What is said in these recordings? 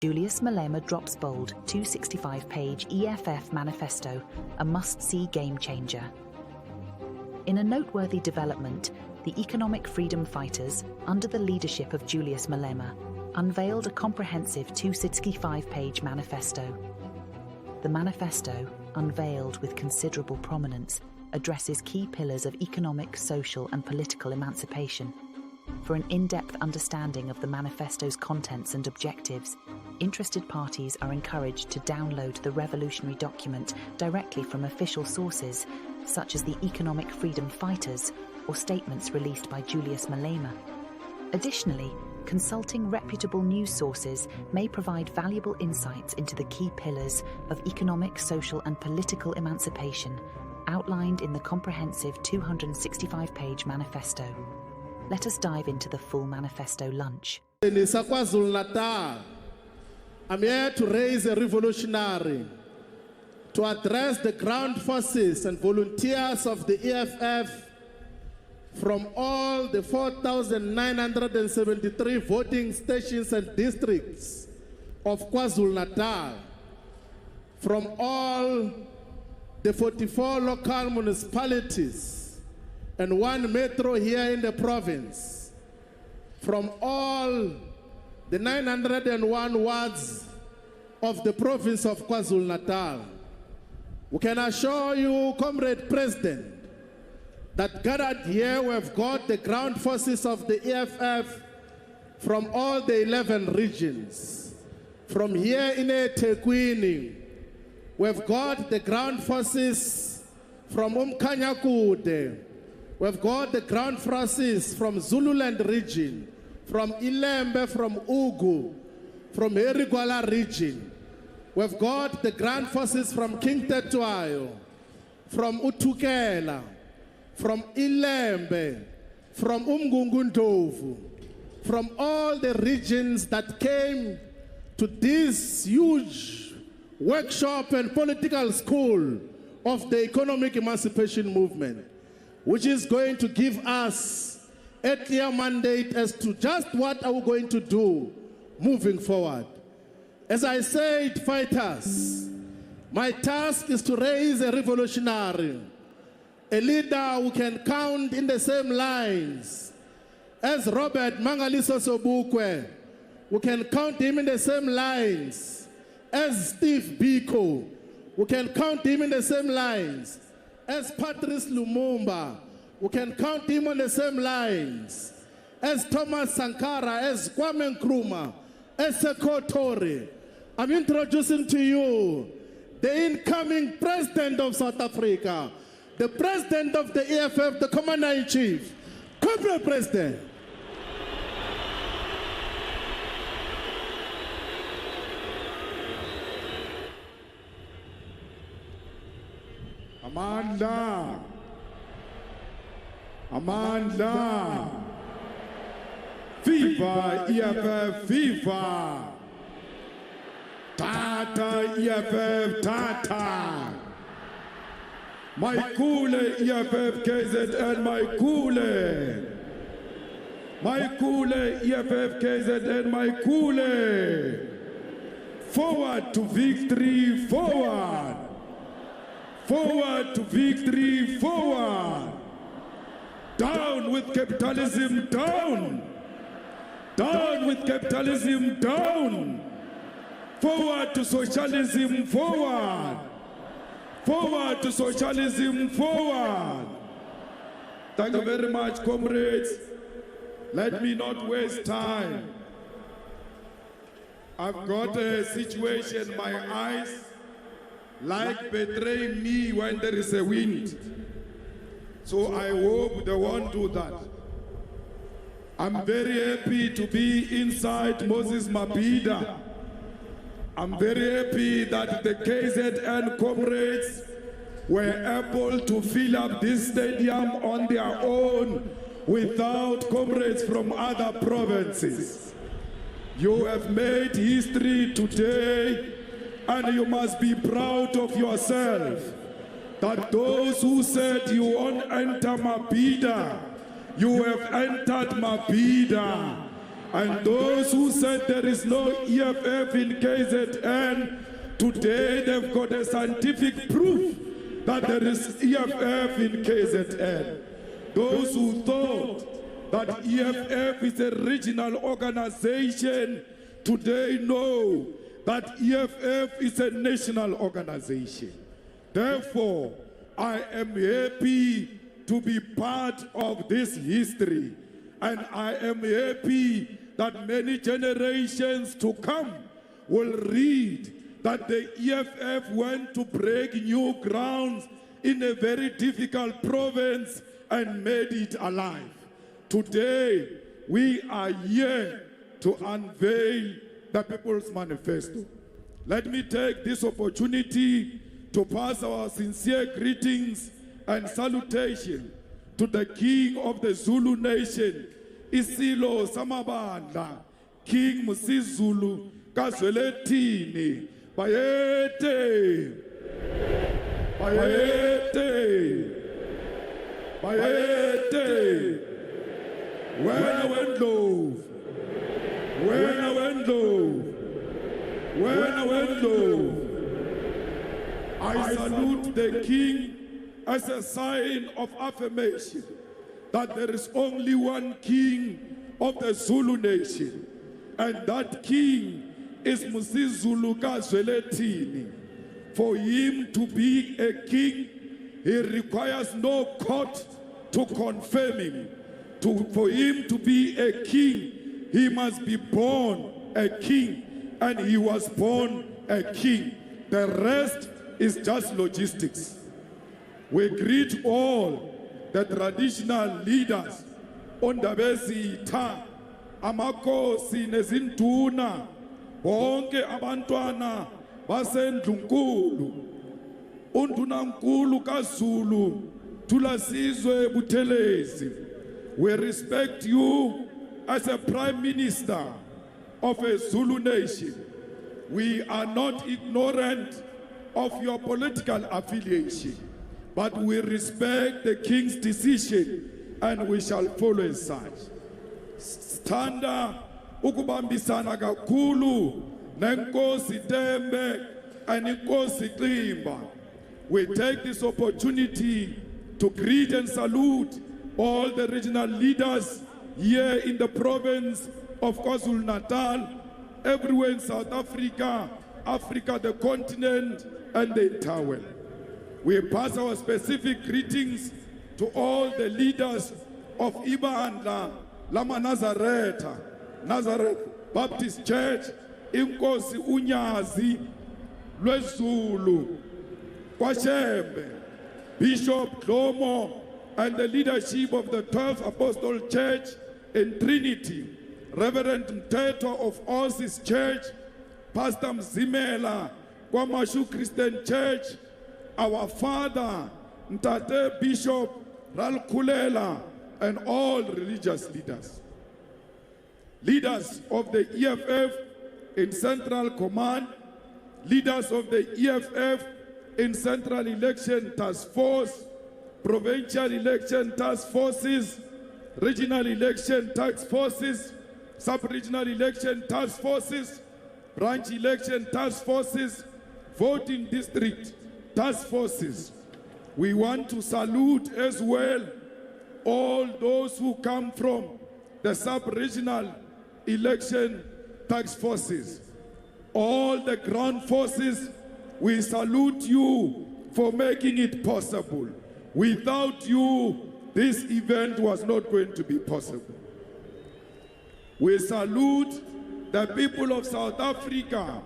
Julius Malema drops bold 265-page EFF manifesto, a must-see game-changer. In a noteworthy development, the economic freedom fighters, under the leadership of Julius Malema, unveiled a comprehensive 265-page manifesto. The manifesto, unveiled with considerable prominence, addresses key pillars of economic, social, and political emancipation. For an in-depth understanding of the manifesto's contents and objectives, interested parties are encouraged to download the revolutionary document directly from official sources, such as the Economic Freedom Fighters or statements released by Julius Malema. Additionally, consulting reputable news sources may provide valuable insights into the key pillars of economic, social, and political emancipation outlined in the comprehensive 265-page manifesto. Let us dive into the full manifesto lunch. I'm here to raise a revolutionary, to address the ground forces and volunteers of the EFF from all the 4,973 voting stations and districts of KwaZulu-Natal, from all the 44 local municipalities and 1 metro here in the province, from all the 901 wards of the province of KwaZulu-Natal. We can assure you, Comrade President, that gathered here we've got the ground forces of the EFF from all the 11 regions. From here in eThekwini, we've got the ground forces from Umkhanyakude. We've got the ground forces from Zululand region, from Ilembe, from Ugu, from Erigwala region. We've got the ground forces from King Tetwayo, from Utukela, from Ilembe, from Umgungundovu, from all the regions that came to this huge workshop and political school of the economic emancipation movement, which is going to give us a clear mandate as to just what are we going to do moving forward. As I said, fighters, my task is to raise a revolutionary, a leader who can count in the same lines as Robert Mangaliso Sobukwe, who can count him in the same lines as Steve Biko, who can count him in the same lines as Patrice Lumumba, who can count him on the same lines as Thomas Sankara, as Kwame Nkrumah, as Sekou Toure. I'm introducing to you the incoming president of South Africa, the president of the EFF, the commander-in-chief, Comrade President. Amandla, Amandla, Viva EFF, Viva! Tata EFF, Tata! Maikule EFF, KZN, Maikule! Maikule EFF, KZN, Maikule! Forward to victory, forward! Forward to victory, forward! Down with capitalism, down! Down with capitalism, down! Forward to socialism, forward! Forward to socialism, forward! Thank you very much, comrades. Let me not waste time. I've got a situation, my eyes like betraying me when there is a wind. So I hope they won't do that. I'm very happy to be inside Moses Mabhida. I'm very happy that the KZN comrades were able to fill up this stadium on their own without comrades from other provinces. You have made history today, and you must be proud of yourself that those who said you won't enter Mabhida, you have entered Mabhida. And those who said there is no EFF in KZN, today they've got a scientific proof that there is EFF in KZN. Those who thought that EFF is a regional organization, today know that EFF is a national organization. Therefore, I am happy to be part of this history, and I am happy that many generations to come will read that the EFF went to break new grounds in a very difficult province and made it alive. Today, we are here to unveil the People's Manifesto. Let me take this opportunity to pass our sincere greetings and salutation to the King of the Zulu Nation, Isilo Samabandla, King Musizulu Kazwelethini, Bayete, Bayete, Bayete, when I went low, when I went low, when I went low, I salute the King as a sign of affirmation that there is only one King of the Zulu Nation, and that King is Musizulu Kazwelethini. For him to be a king, he requires no court to confirm him. For him to be a king, he must be born a king, and he was born a king. The rest is just logistics. We greet all the traditional leaders, Ondabezitha, Amakosi nezinduna, bonke abantwana basendlunkulu, undunankulu kaZulu, Thulasizwe Buthelezi. We respect you as a Prime Minister of a Zulu nation. We are not ignorant of your political affiliation, but we respect the King's decision and we shall follow as such. Standa ukubambisana kakhulu nenkosi Tembe and inkosi Ximba. We take this opportunity to greet and salute all the regional leaders here in the province of KwaZulu-Natal, everywhere in South Africa, Africa, the continent, and the entire world. We pass our specific greetings to all the leaders of Ibandla Lama Nazareth Baptist Church, Inkosi Unyazi, Lwezulu, Kwashembe, Bishop Dlomo, and the leadership of the 12th Apostle Church in Trinity, Reverend Mteto of Osis Church, Pastor Mzimela, Kwamashu Christian Church, our Father, Mtate Bishop Ralkulela, and all religious leaders. Leaders of the EFF in Central Command, leaders of the EFF in Central Election Task Force, Provincial Election Task Forces, Regional Election Task Forces, Sub-Regional Election Task Forces, Branch Election Task Forces, Voting District Task Forces. We want to salute as well all those who come from the Sub-Regional Election Task Forces. All the ground forces, we salute you for making it possible. Without you, this event was not going to be possible. We salute the people of South Africa,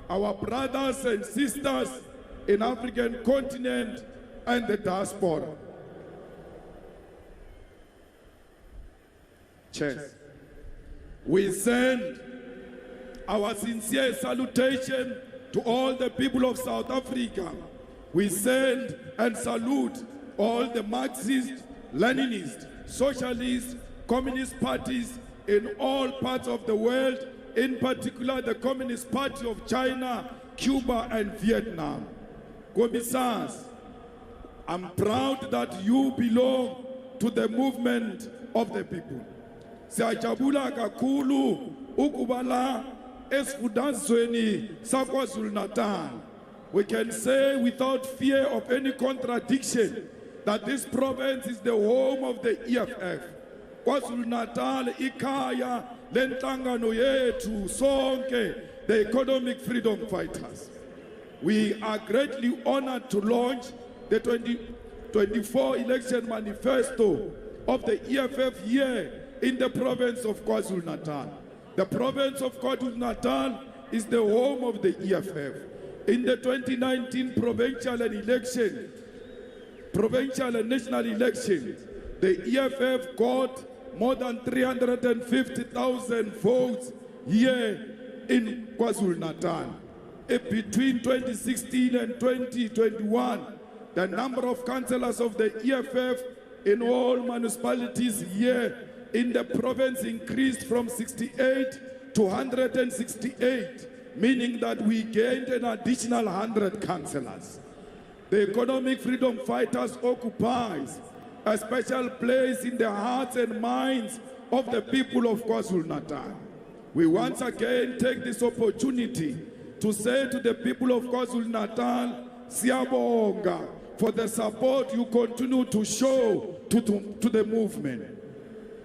our brothers and sisters in African continent and the diaspora. Chair, we send our sincere salutation to all the people of South Africa. We send and salute all the Marxist, Leninist, Socialist, Communist parties in all parts of the world, in particular the Communist Party of China, Cuba, and Vietnam. Commissars, I'm proud that you belong to the movement of the people. Siyajabula kakhulu ukuba la esifundazweni saKwaZulu-Natal. We can say without fear of any contradiction that this province is the home of the EFF. KwaZulu-Natal ikhaya lenhlangano yethu sonke, the economic freedom fighters. We are greatly honored to launch the 2024 election manifesto of the EFF here in the province of KwaZulu-Natal. The province of KwaZulu-Natal is the home of the EFF. In the 2019 provincial and national elections, the EFF got more than 350,000 votes here in KwaZulu-Natal. Between 2016 and 2021, the number of councillors of the EFF in all municipalities here in the province increased from 68 to 168, meaning that we gained an additional 100 councillors. The economic freedom fighters occupies a special place in the hearts and minds of the people of KwaZulu-Natal. We once again take this opportunity to say to the people of KwaZulu-Natal, Siyabonga for the support you continue to show to the movement.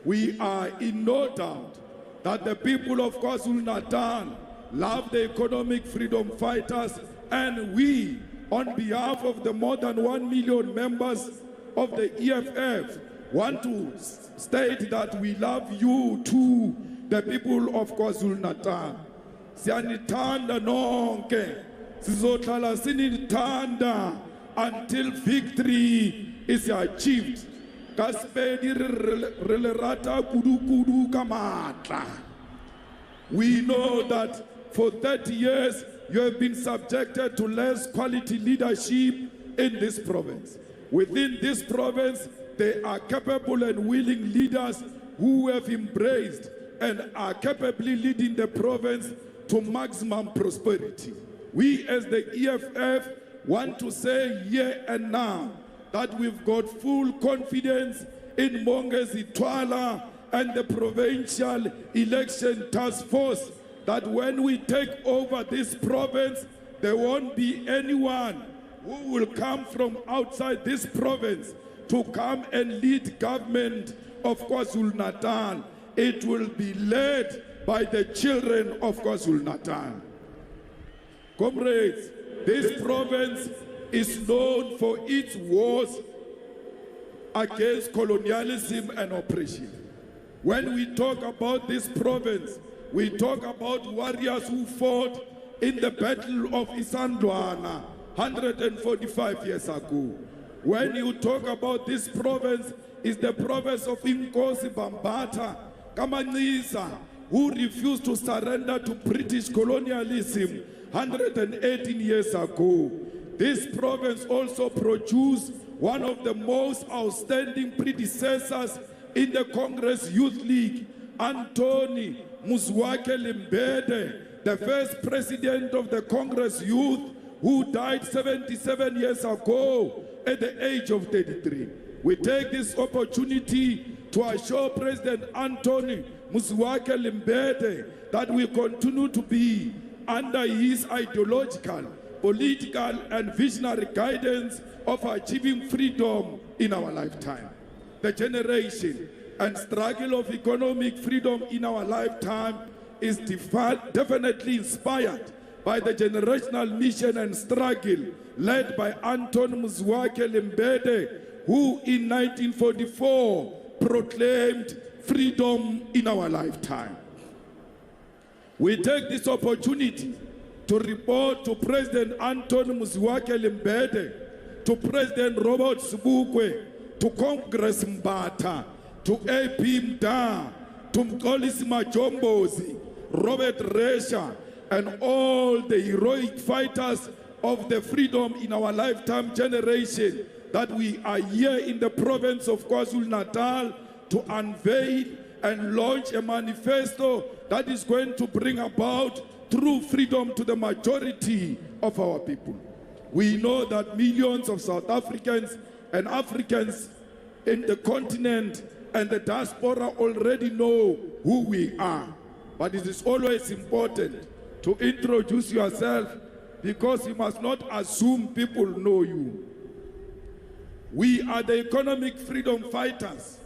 We are in no doubt that the people of KwaZulu-Natal love the economic freedom fighters, and we, on behalf of the more than 1 million members of the EFF, want to state that we love you too, the people of KwaZulu-Natal. Siyanithanda nonke, sizohlala sinithanda until victory is achieved. We know that for 30 years you have been subjected to less quality leadership in this province. Within this province, there are capable and willing leaders who have embraced and are capably leading the province to maximum prosperity. We as the EFF want to say here and now that we've got full confidence in Mongezi Twala and the provincial election task force that when we take over this province, there won't be anyone who will come from outside this province to come and lead government of KwaZulu-Natal. It will be led by the children of KwaZulu-Natal. Comrades, this province is known for its wars against colonialism and oppression. When we talk about this province, we talk about warriors who fought in the Battle of Isandlwana 145 years ago. When you talk about this province, it's the province of Inkosi Bambata Kamanisa, who refused to surrender to British colonialism 118 years ago. This province also produced one of the most outstanding predecessors in the Congress Youth League, Anthony Muzwake Limbede, the first president of the Congress Youth, who died 77 years ago at the age of 33. We take this opportunity to assure President Anthony Muzwake Limbede that we continue to be under his ideological, political, and visionary guidance of achieving freedom in our lifetime. The generation and struggle of economic freedom in our lifetime is definitely inspired by the generational mission and struggle led by Anton Muzwake Limbede, who in 1944 proclaimed freedom in our lifetime. We take this opportunity to report to President Anton Muzwake Limbede, to President Robert Sobukwe, to Congress Mbata, to AP Mda, to Mkolisi Majombozi, Robert Resha, and all the heroic fighters of the freedom in our lifetime generation, that we are here in the province of KwaZulu-Natal to unveil and launch a manifesto that is going to bring about true freedom to the majority of our people. We know that millions of South Africans and Africans in the continent and the diaspora already know who we are. But it is always important to introduce yourself, because you must not assume people know you. We are the economic freedom fighters,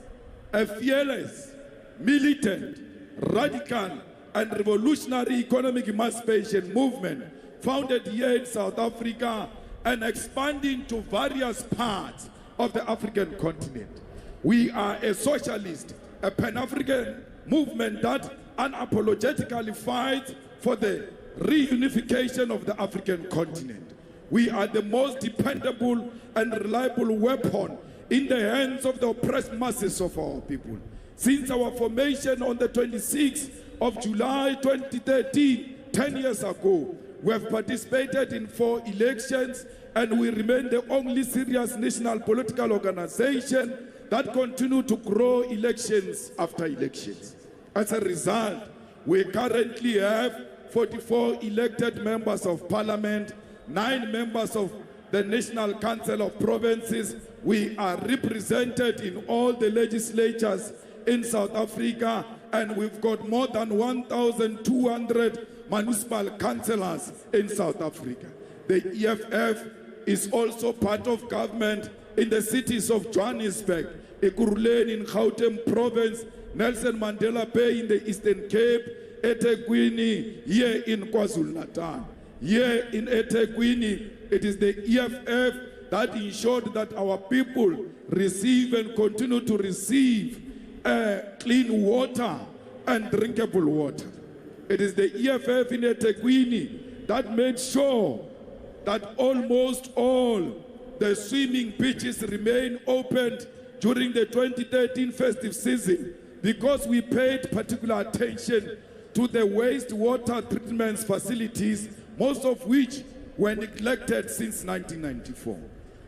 a fearless, militant, radical, and revolutionary economic emancipation movement founded here in South Africa and expanding to various parts of the African continent. We are a socialist, a Pan-African movement that unapologetically fights for the reunification of the African continent. We are the most dependable and reliable weapon in the hands of the oppressed masses of our people. Since our formation on the 26th of July 2013, 10 years ago, we have participated in 4 elections, and we remain the only serious national political organization that continue to grow elections after elections. As a result, we currently have 44 elected members of parliament, 9 members of the National Council of Provinces. We are represented in all the legislatures in South Africa, and we've got more than 1,200 municipal councillors in South Africa. The EFF is also part of government in the cities of Johannesburg, Ekurhuleni in Gauteng Province, Nelson Mandela Bay in the Eastern Cape, eThekwini here in KwaZulu-Natal. Here in eThekwini, it is the EFF that ensured that our people receive and continue to receive clean water and drinkable water. It is the EFF in eThekwini that made sure that almost all the swimming beaches remain opened during the 2013 festive season, because we paid particular attention to the wastewater treatment facilities, most of which were neglected since 1994.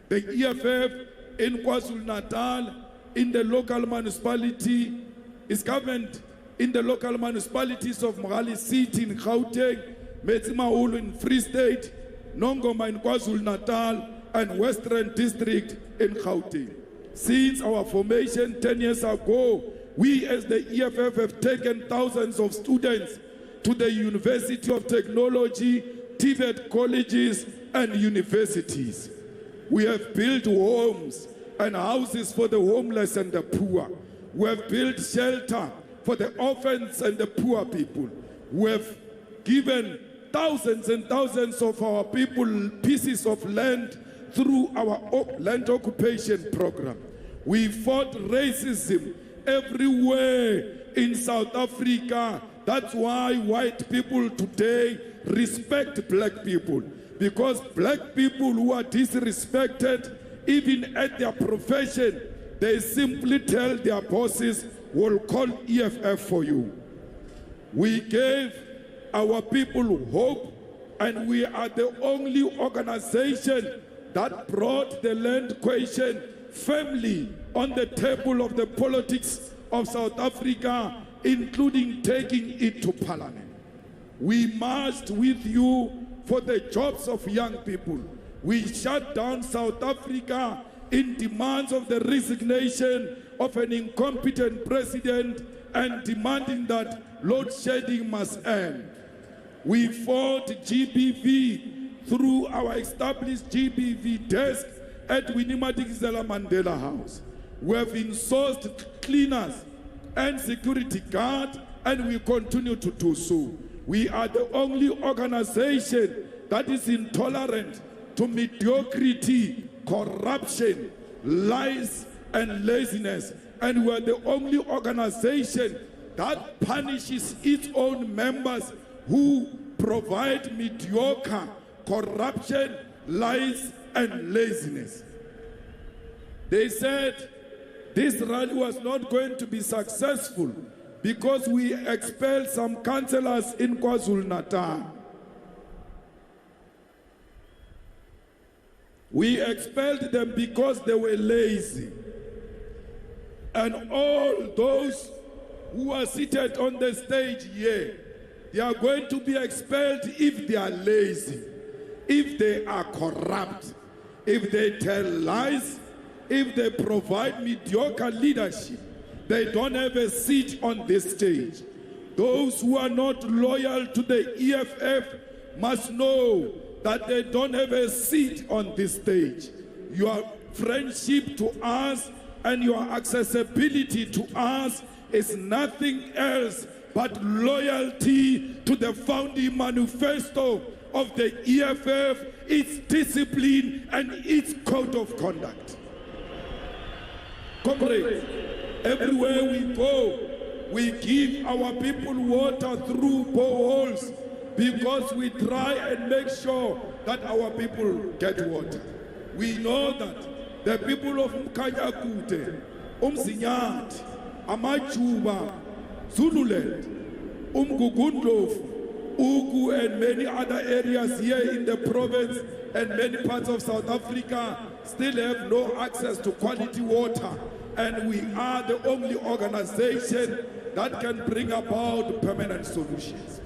The EFF in KwaZulu-Natal, in the local municipality, is governed in the local municipalities of Mogale City in Gauteng, Metsimaholo in Free State, Nongoma in KwaZulu-Natal, and Western District in Gauteng. Since our formation 10 years ago, we as the EFF have taken thousands of students to the University of Technology, TVET colleges, and universities. We have built homes and houses for the homeless and the poor. We have built shelter for the orphans and the poor people. We have given thousands and thousands of our people pieces of land through our land occupation program. We fought racism everywhere in South Africa. That's why white people today respect black people, because black people who are disrespected, even at their profession, they simply tell their bosses, we'll call EFF for you. We gave our people hope, and we are the only organization that brought the land question firmly on the table of the politics of South Africa, including taking it to parliament. We marched with you for the jobs of young people. We shut down South Africa in demands of the resignation of an incompetent president and demanding that load shedding must end. We fought GBV through our established GBV desk at Julius Sello Malema House. We have insourced cleaners and security guards, and we continue to do so. We are the only organization that is intolerant to mediocrity, corruption, lies, and laziness. And we are the only organization that punishes its own members who provide mediocre, corruption, lies, and laziness. They said this rally was not going to be successful because we expelled some councillors in KwaZulu-Natal. We expelled them because they were lazy. And all those who are seated on the stage here, they are going to be expelled if they are lazy, if they are corrupt, if they tell lies, if they provide mediocre leadership. they don't have a seat on this stage. Those who are not loyal to the EFF must know that they don't have a seat on this stage. Your friendship to us and your accessibility to us is nothing else but loyalty to the founding manifesto of the EFF, its discipline and its code of conduct. Comrades, everywhere we go, we give our people water through boreholes because we try and make sure that our people get water. We know that the people of Mkanyakute, Umsinyati, Amachuba, Zululand, Umgugundlovu, Ugu and many other areas here in the province and many parts of South Africa still have no access to quality water. And we are the only organization that can bring about permanent solutions.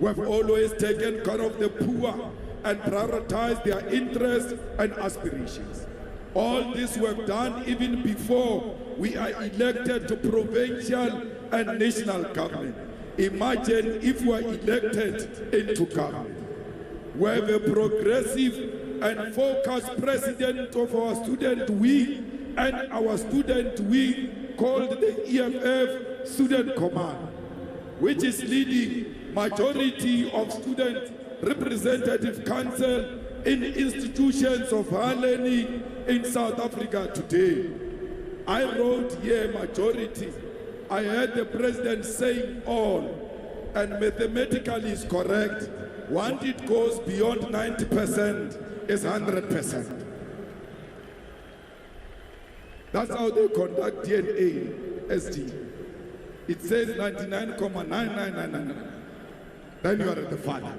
We've always taken care of the poor and prioritized their interests and aspirations. All this we've done even before we are elected to provincial and national government. Imagine if we are elected into government. We have a progressive and focused president of our student wing and our student wing called the EFF Student Command, which is leading majority of student representative council in institutions of higher learning in South Africa today. I wrote here majority. I heard the president saying all, and mathematically is correct. Once it goes beyond 90%, it's 100%. That's how they conduct DNA, ST. It says 99.9999. Then you are at the father.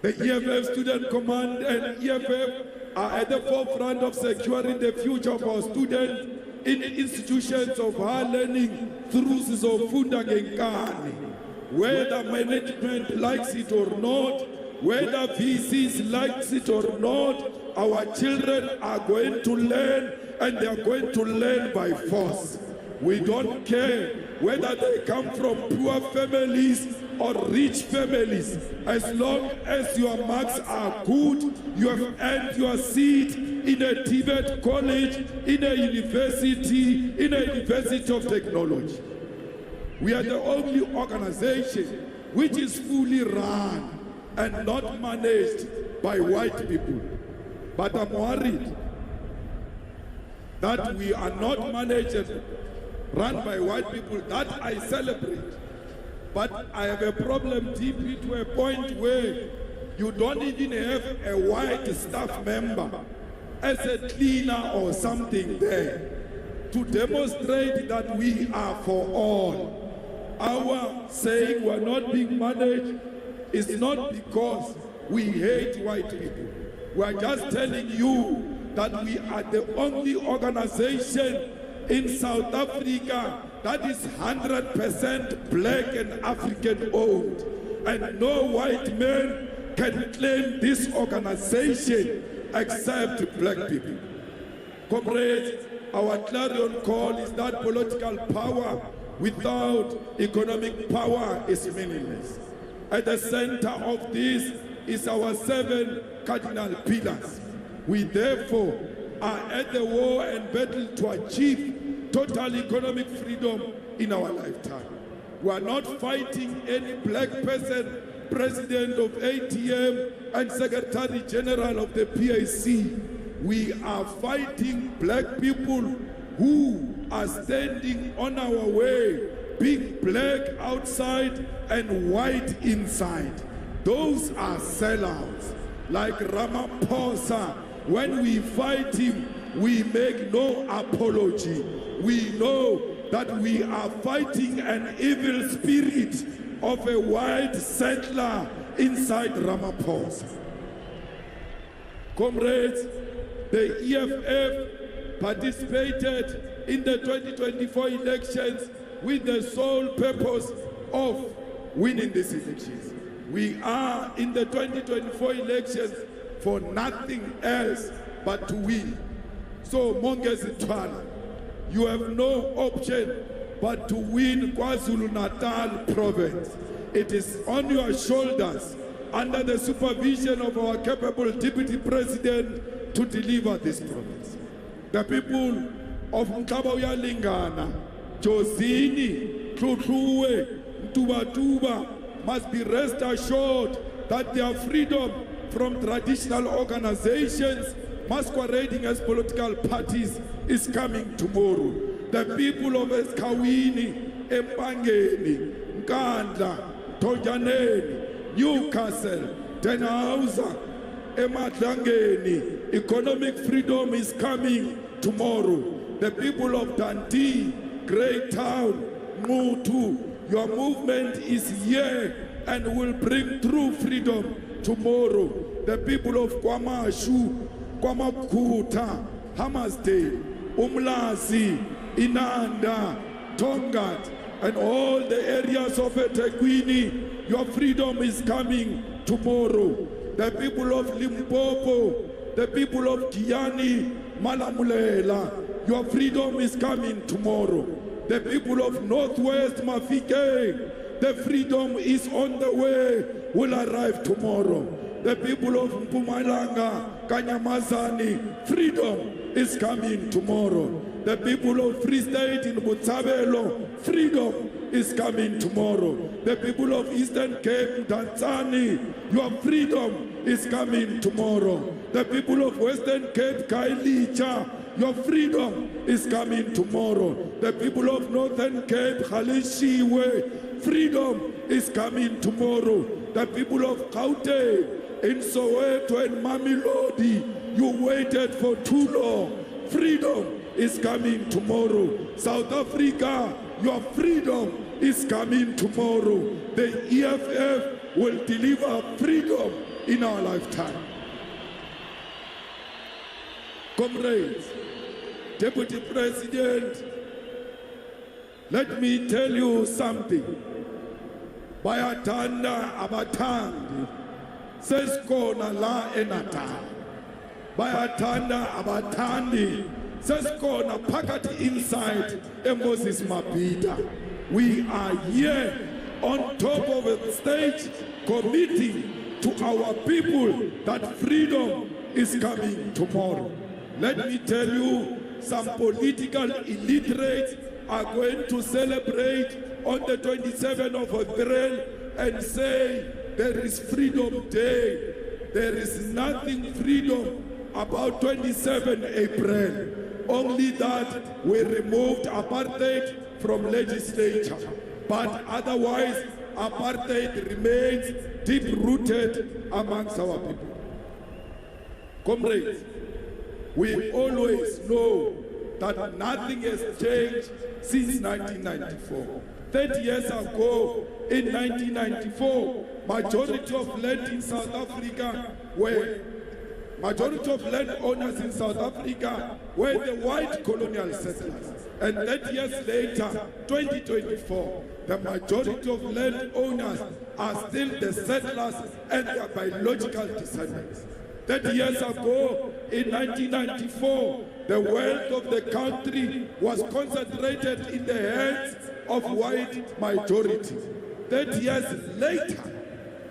The EFF Student Command and EFF are at the forefront of securing the future of our students in institutions of higher learning through Sizofunda Ngenkani. Whether management likes it or not, whether VCs likes it or not, our children are going to learn, and they are going to learn by force. We don't care whether they come from poor families or rich families. As long as your marks are good, you have earned your seat in a Tibet college, in a university of technology. We are the only organization which is fully run and not managed by white people. But I'm worried that we are not managed and run by white people. That I celebrate. But I have a problem deeply to a point where you don't even have a white staff member as a cleaner or something there to demonstrate that we are for all. Our saying we're not being managed is not because we hate white people. We're just telling you that we are the only organization in South Africa that is 100% black and African owned. And no white man can claim this organization except black people. Comrades, our clarion call is that political power without economic power is meaningless. At the center of this is our 7 cardinal pillars. We therefore are at the war and battle to achieve total economic freedom in our lifetime. We are not fighting any black person, president of ATM and secretary general of the PAC. We are fighting black people who are standing on our way, being black outside and white inside. Those are sellouts, like Ramaphosa. When we fight him, we make no apology. We know that we are fighting an evil spirit of a white settler inside Ramaphosa. Comrades, the EFF participated in the 2024 elections with the sole purpose of winning these elections. We are in the 2024 elections for nothing else but to win. So Mongezi Twala, you have no option but to win KwaZulu-Natal province. It is on your shoulders, under the supervision of our capable Deputy President, to deliver this province. The people of Mhlaba Lingana, Jozini, Tlotluwe, Ntubatuba must be rest assured that their freedom from traditional organizations masquerading as political parties is coming tomorrow. The people of Esikawini, Empangeni, Nkandla, Tonjaneni, Newcastle, Denhauser, Emadlangeni, economic freedom is coming tomorrow. The people of Dundee, Greytown, Mutu, your movement is here and will bring true freedom tomorrow. The people of KwaMashu, KwaMakuta, Hammarsdale, Umlazi, Inanda, Tongat, and all the areas of eThekwini, your freedom is coming tomorrow. The people of Limpopo, the people of Giyani, Malamulela, your freedom is coming tomorrow. The people of Northwest Mafike, the freedom is on the way, will arrive tomorrow. The people of Mpumalanga, Kanyamazani, freedom is coming tomorrow. The people of Free State in Botshabelo, freedom is coming tomorrow. The people of Eastern Cape, Tanzania, your freedom is coming tomorrow. The people of Western Cape, Kailicha, your freedom is coming tomorrow. The people of Northern Cape, Khalishiwe, freedom is coming tomorrow. The people of Gauteng, in Soweto and Mamelodi, you waited for too long. Freedom is coming tomorrow. South Africa, your freedom is coming tomorrow. The EFF will deliver freedom in our lifetime. Comrades, Deputy President, let me tell you something. Bayathanda abathandi sesikhona la eNatal. Bayathanda abathandi sesikhona phakathi inside eMoses Mabhida. We are here on top of the stage committing to our people that freedom is coming tomorrow. Let me tell you, some political illiterates are going to celebrate on the 27th of April and say there is Freedom Day. There is nothing freedom about 27 April. Only that we removed apartheid from legislature. But otherwise, apartheid remains deep-rooted amongst our people. Comrades, we always know that nothing has changed since 1994. 30 years ago, in 1994, majority of land in South Africa were landowners in South Africa were the white colonial settlers. And 30 years later, 2024, the majority of landowners are still the settlers and their biological descendants. 30 years ago, in 1994, the wealth of the country was concentrated in the hands of white majority. 30 years later,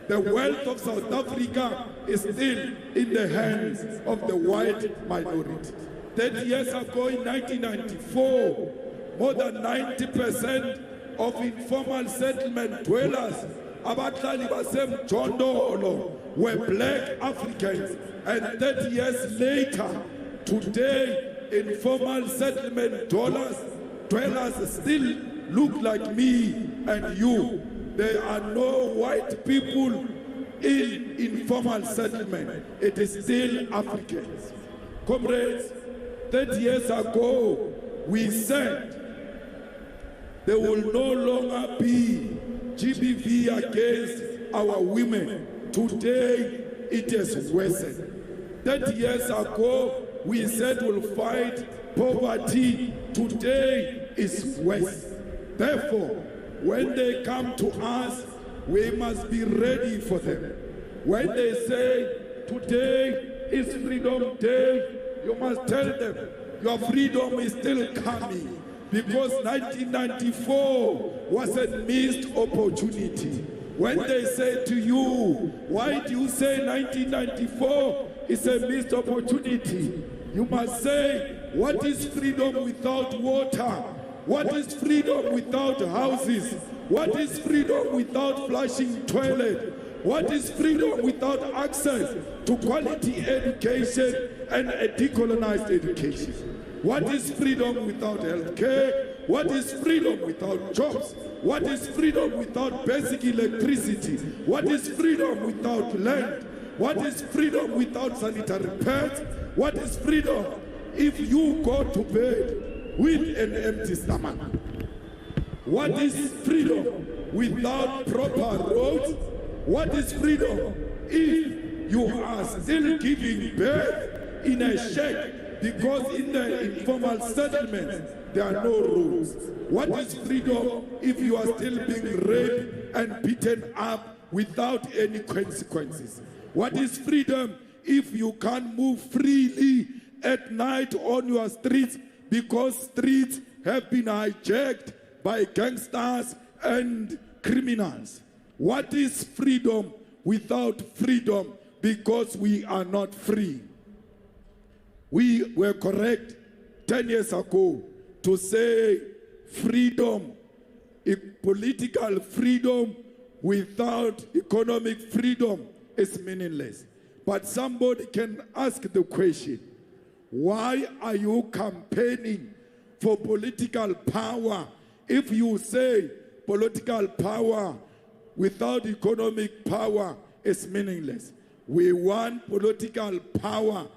the wealth of South Africa is still in the hands of the white minority. 30 years ago, in 1994, more than 90% of informal settlement dwellers, abahlali basemjondolo, were black Africans. And 30 years later, today, informal settlement dwellers still look like me and you. There are no white people in informal settlement. It is still Africans. Comrades, 30 years ago, we said there will no longer be GBV against our women. Today, it has worsened. 30 years ago, we said we'll fight poverty. Today is worse. Therefore, when they come to us, we must be ready for them. When they say, today is Freedom Day, you must tell them, your freedom is still coming, because 1994 was a missed opportunity. When they say to you, why do you say 1994 is a missed opportunity? You must say, what is freedom without water? What is freedom without houses? What is freedom without flushing toilet? What is freedom without access to quality education and a decolonized education? What is freedom without health care? What is freedom without jobs? What is freedom without basic electricity? What is freedom without land? What is freedom without sanitary pads? What is freedom if you go to bed with an empty stomach? What is freedom without proper roads? What is freedom if you are still giving birth in a shack because in the informal settlements there are no rules? What is freedom if you are still being raped and beaten up without any consequences? What is freedom if you can't move freely at night on your streets because streets have been hijacked by gangsters and criminals? What is freedom without freedom because we are not free? We were correct 10 years ago to say freedom, political freedom without economic freedom is meaningless. But somebody can ask the question, why are you campaigning for political power if you say political power without economic power is meaningless? We want political power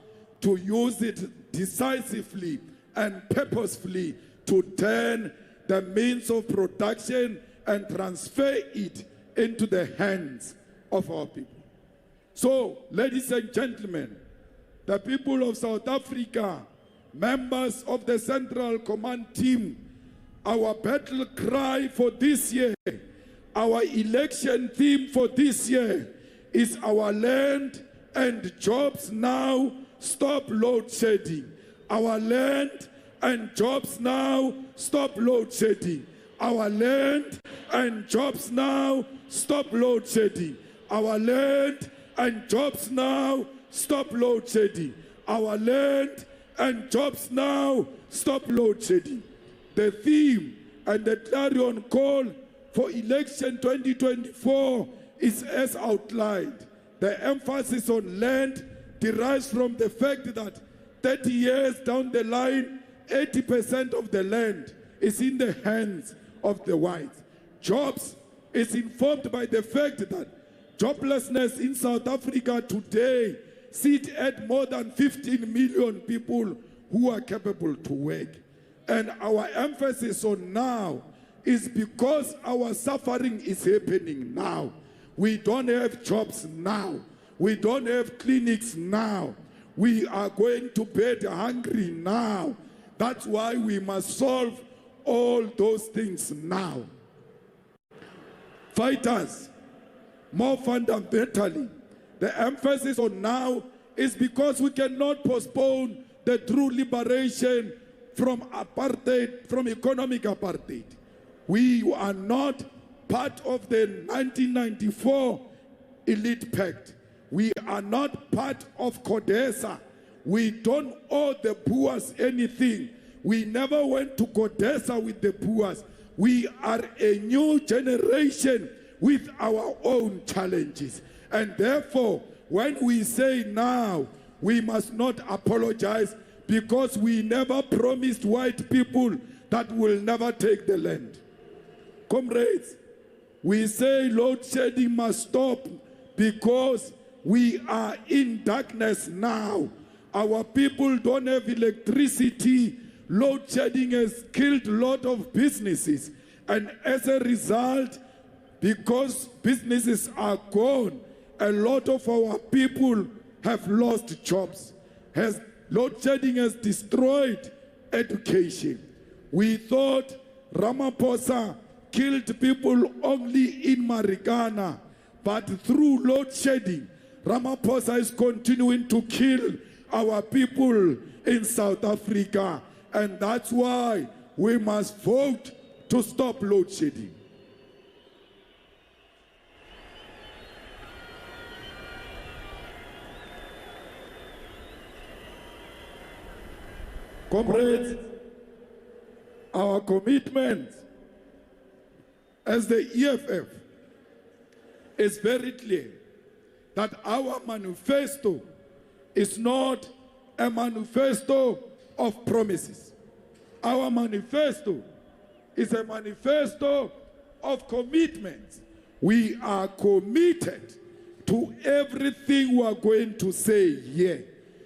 to use it decisively and purposefully to turn the means of production and transfer it into the hands of our people. So, ladies and gentlemen, the people of South Africa, members of the Central Command Team, our battle cry for this year, our election theme for this year is our land and jobs now, stop load shedding. Our land and jobs now, stop load shedding. Our land and jobs now, stop load shedding. Our land and jobs now, stop load shedding. Our land and jobs now, stop load shedding. The theme and the clarion call for election 2024 is as outlined. The emphasis on land derives from the fact that 30 years down the line, 80% of the land is in the hands of the whites. Jobs is informed by the fact that joblessness in South Africa today sits at more than 15 million people who are capable to work. And our emphasis on now is because our suffering is happening now. We don't have jobs now. We don't have clinics now. We are going to bed hungry now. That's why we must solve all those things now. Fighters, more fundamentally, the emphasis on now is because we cannot postpone the true liberation from apartheid, from economic apartheid. We are not part of the 1994 elite pact. We are not part of CODESA. We don't owe the Boers anything. We never went to CODESA with the Boers. We are a new generation with our own challenges. And therefore, when we say now, we must not apologize because we never promised white people that we'll never take the land. Comrades, we say load shedding must stop because we are in darkness now. Our people don't have electricity. Load shedding has killed a lot of businesses. And as a result, because businesses are gone, a lot of our people have lost jobs. Load shedding has destroyed education. We thought Ramaphosa killed people only in Marikana, but through load shedding, Ramaphosa is continuing to kill our people in South Africa. And that's why we must vote to stop load shedding. Comrades, our commitment as the EFF is very clear that our manifesto is not a manifesto of promises. Our manifesto is a manifesto of commitments. We are committed to everything we are going to say here.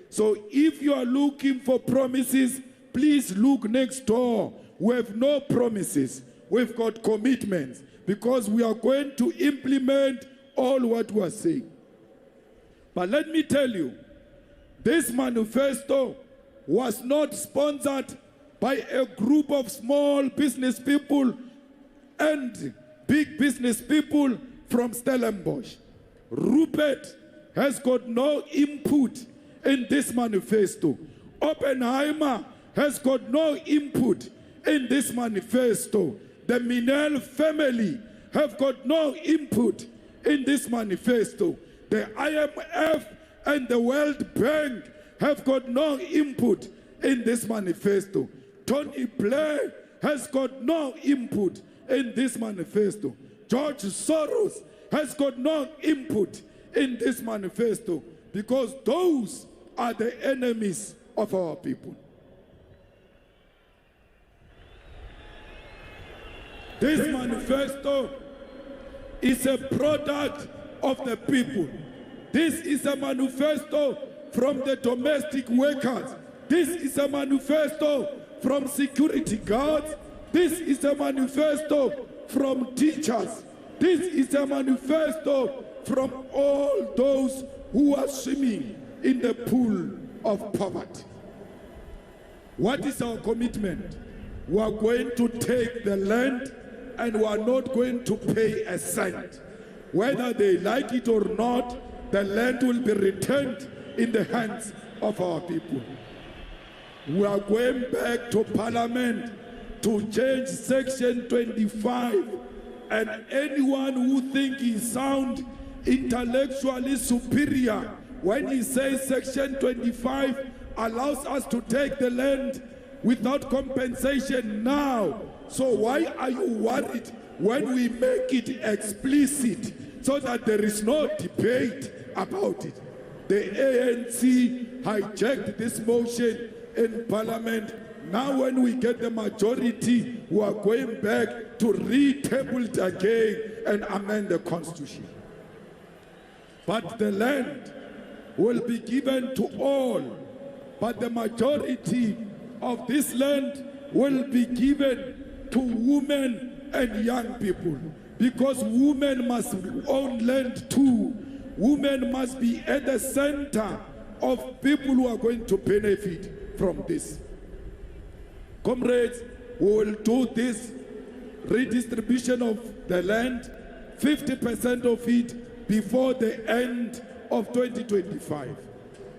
So if you are looking for promises, please look next door. We have no promises. We've got commitments because we are going to implement all what we are saying. But let me tell you, this manifesto was not sponsored by a group of small business people and big business people from Stellenbosch. Rupert has got no input in this manifesto. Oppenheimer has got no input in this manifesto. The Minel family have got no input in this manifesto. The IMF and the World Bank have got no input in this manifesto. Tony Blair has got no input in this manifesto. George Soros has got no input in this manifesto because those are the enemies of our people. This manifesto is a product of the people. This is a manifesto from the domestic workers. This is a manifesto from security guards. This is a manifesto from teachers. This is a manifesto from all those who are swimming in the pool of poverty. What is our commitment? We are going to take the land and we are not going to pay a cent. Whether they like it or not, the land will be returned in the hands of our people. We are going back to Parliament to change Section 25, and anyone who thinks he sounds intellectually superior when he says Section 25 allows us to take the land without compensation now. So why are you worried when we make it explicit so that there is no debate about it? The ANC hijacked this motion in Parliament. Now when we get the majority, we are going back to re-table it again and amend the Constitution. But the land will be given to all, but the majority of this land will be given to women and young people, because women must own land too. Women must be at the center of people who are going to benefit from this. Comrades, we will do this redistribution of the land, 50% of it before the end of 2025.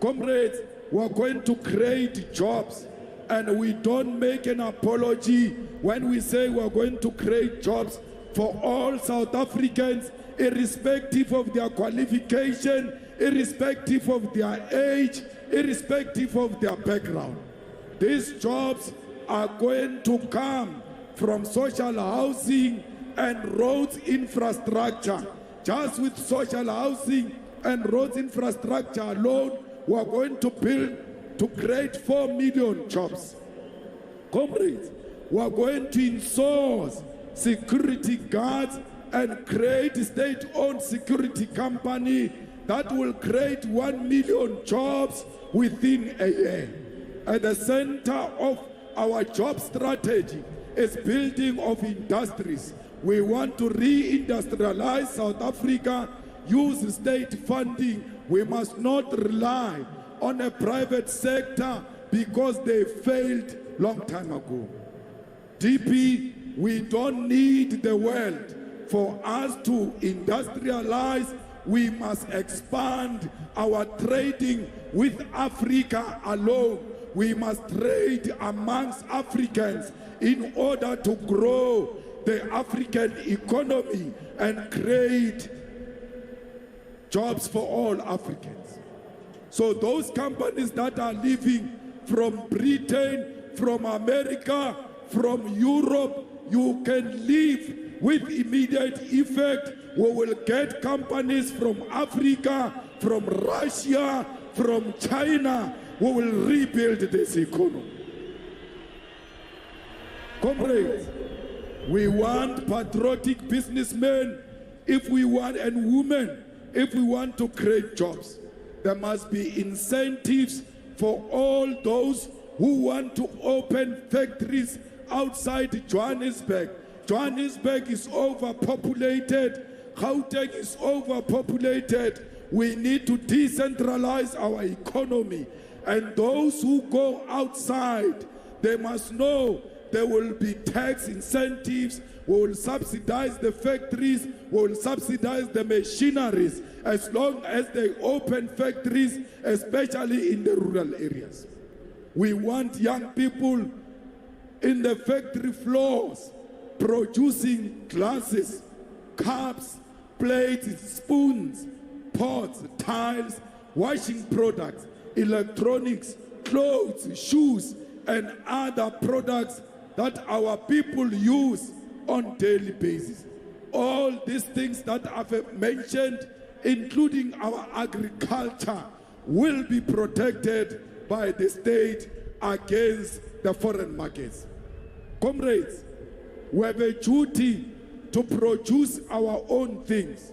Comrades, we are going to create jobs, and we don't make an apology when we say we are going to create jobs for all South Africans, irrespective of their qualification, irrespective of their age, irrespective of their background. These jobs are going to come from social housing and roads infrastructure. Just with social housing and roads infrastructure alone, we are going to build to create 4 million jobs. Comrades, we are going to insource security guards and create a state-owned security company that will create 1 million jobs within a year. At the center of our job strategy is building of industries. We want to re-industrialize South Africa, use state funding. We must not rely on a private sector because they failed long time ago. DP, we don't need the world for us to industrialize. we must expand our trading with Africa alone. We must trade amongst Africans in order to grow the African economy and create jobs for all Africans. So those companies that are living from Britain, from America, from Europe, you can live with immediate effect. We will get companies from Africa, from Russia, from China. We will rebuild this economy. Comrades, we want patriotic businessmen if we want, and women, if we want to create jobs. There must be incentives for all those who want to open factories outside Johannesburg. Johannesburg is overpopulated. Gauteng is overpopulated. We need to decentralize our economy. And those who go outside, they must know there will be tax incentives. We will subsidize the factories. We will subsidize the machineries as long as they open factories, especially in the rural areas. We want young people in the factory floors producing glasses, cups, plates, spoons, pots, tiles, washing products, electronics, clothes, shoes, and other products that our people use on daily basis. All these things that I've mentioned, including our agriculture, will be protected by the state against the foreign markets. Comrades, we have a duty to produce our own things.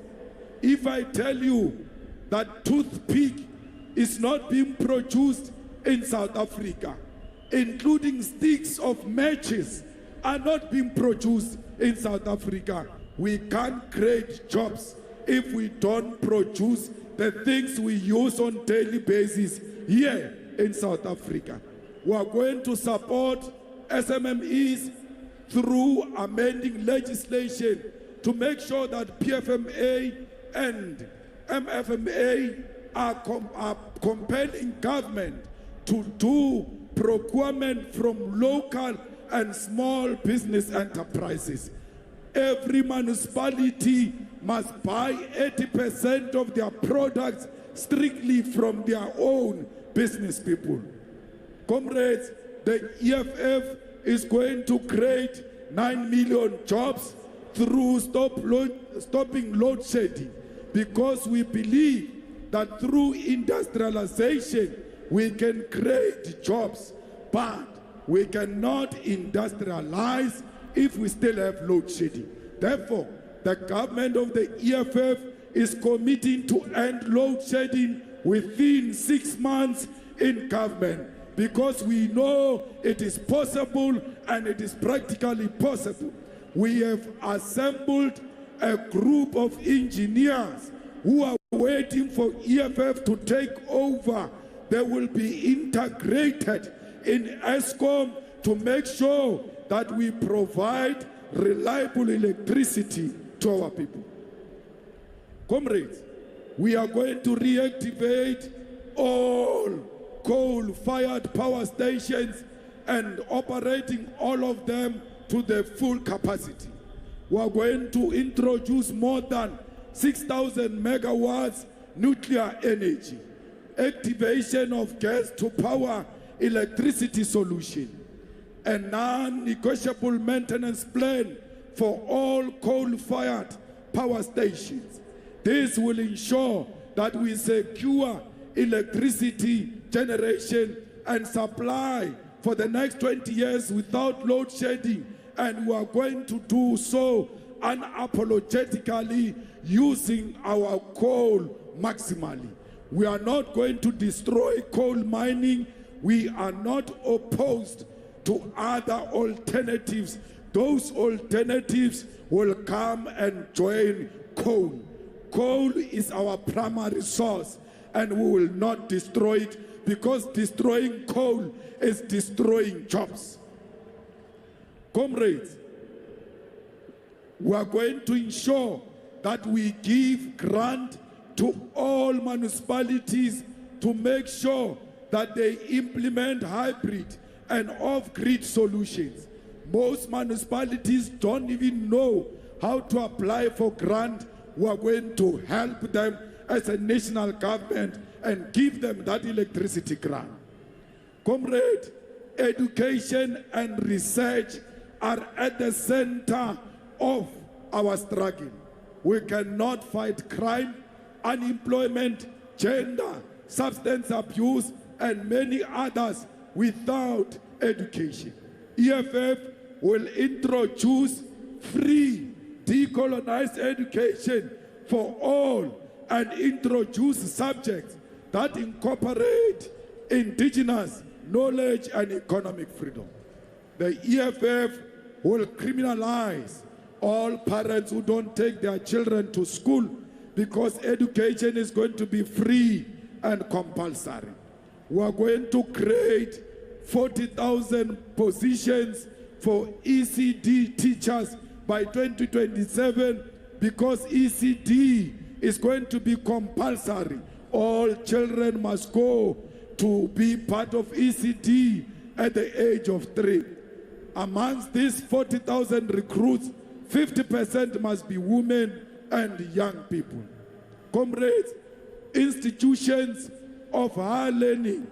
If I tell you that toothpick is not being produced in South Africa, including sticks of matches are not being produced in South Africa, we can't create jobs if we don't produce the things we use on daily basis here in South Africa. We are going to support SMMEs through amending legislation to make sure that PFMA and MFMA are compelling government to do procurement from local and small business enterprises. Every municipality must buy 80% of their products strictly from their own business people. Comrades, the EFF is going to create 9 million jobs through stopping load shedding, because we believe that through industrialization we can create jobs, but we cannot industrialize if we still have load shedding. Therefore, the government of the EFF is committing to end load shedding within 6 months in government, because we know it is possible and it is practically possible. We have assembled a group of engineers who are waiting for EFF to take over. They will be integrated in ESCOM to make sure that we provide reliable electricity to our people. Comrades, we are going to reactivate all coal-fired power stations and operating all of them to the full capacity. We are going to introduce more than 6,000 megawatts nuclear energy, activation of gas to power electricity solution, a non-negotiable maintenance plan for all coal-fired power stations. This will ensure that we secure electricity generation and supply for the next 20 years without load shedding, and we are going to do so unapologetically using our coal maximally. We are not going to destroy coal mining. We are not opposed to other alternatives. Those alternatives will come and join coal. Coal is our primary source, and we will not destroy it, because destroying coal is destroying jobs. Comrades, we are going to ensure that we give grant to all municipalities to make sure that they implement hybrid and off-grid solutions. Most municipalities don't even know how to apply for grant. We are going to help them as a national government and give them that electricity grant. Comrade, education and research are at the center of our struggle. We cannot fight crime, unemployment, gender, substance abuse, and many others without education. EFF will introduce free decolonized education for all and introduce subjects that incorporate indigenous knowledge and economic freedom. The EFF will criminalize all parents who don't take their children to school because education is going to be free and compulsory. We are going to create 40,000 positions for ECD teachers by 2027 because ECD is going to be compulsory. All children must go to be part of ECD at the age of 3. Amongst these 40,000 recruits, 50% must be women and young people. Comrades, institutions of higher learning,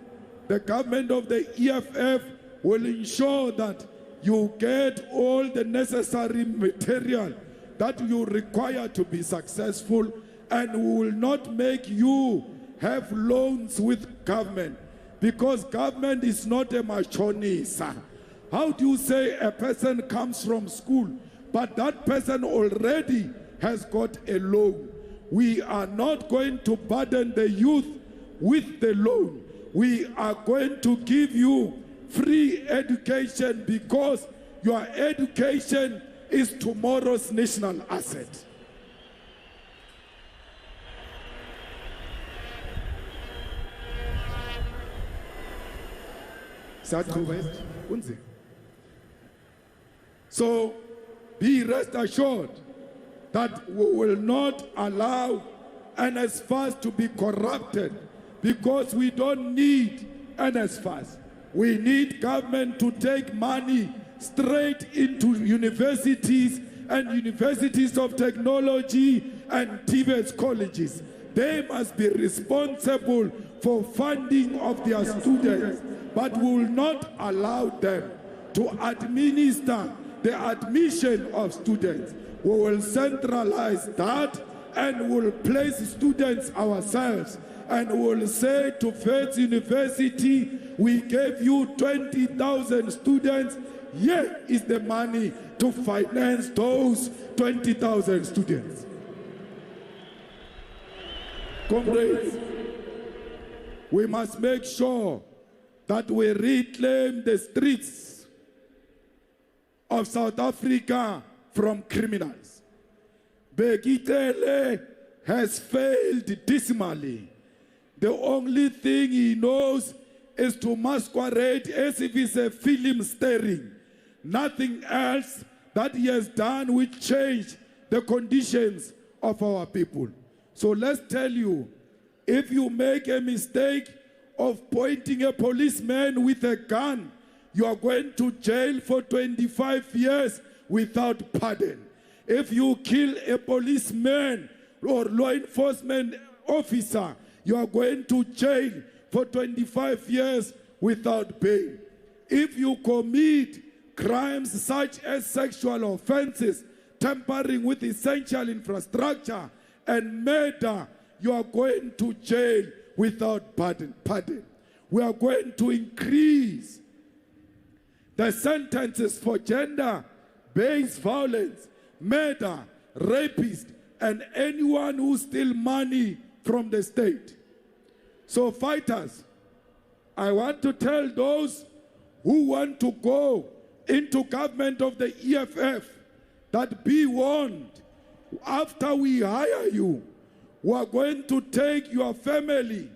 the government of the EFF will ensure that you get all the necessary material that you require to be successful, and we will not make you have loans with government because government is not a machonisa. How do you say a person comes from school but that person already has got a loan? We are not going to burden the youth with the loan. We are going to give you free education because your education is tomorrow's national asset. So be rest assured that we will not allow NSFAS to be corrupted because we don't need NSFAS. We need government to take money straight into universities and universities of technology and TVET colleges. They must be responsible for funding of their students, but we will not allow them to administer the admission of students. We will centralize that and will place students ourselves and will say to Faith University, we gave you 20,000 students. Here is the money to finance those 20,000 students. Comrades, we must make sure that we reclaim the streets of South Africa from criminals. Begitele has failed dismally. The only thing he knows is to masquerade as if it's a film starring. Nothing else that he has done will change the conditions of our people. So let's tell you, if you make a mistake of pointing a policeman with a gun, you are going to jail for 25 years without pardon. If you kill a policeman or law enforcement officer, you are going to jail for 25 years without bail. If you commit crimes such as sexual offenses, tampering with essential infrastructure, and murder, you are going to jail without pardon. We are going to increase the sentences for gender-based violence, murder, rapist, and anyone who steals money from the state. So fighters, I want to tell those who want to go into government of the EFF that be warned. After we hire you, we are going to take your family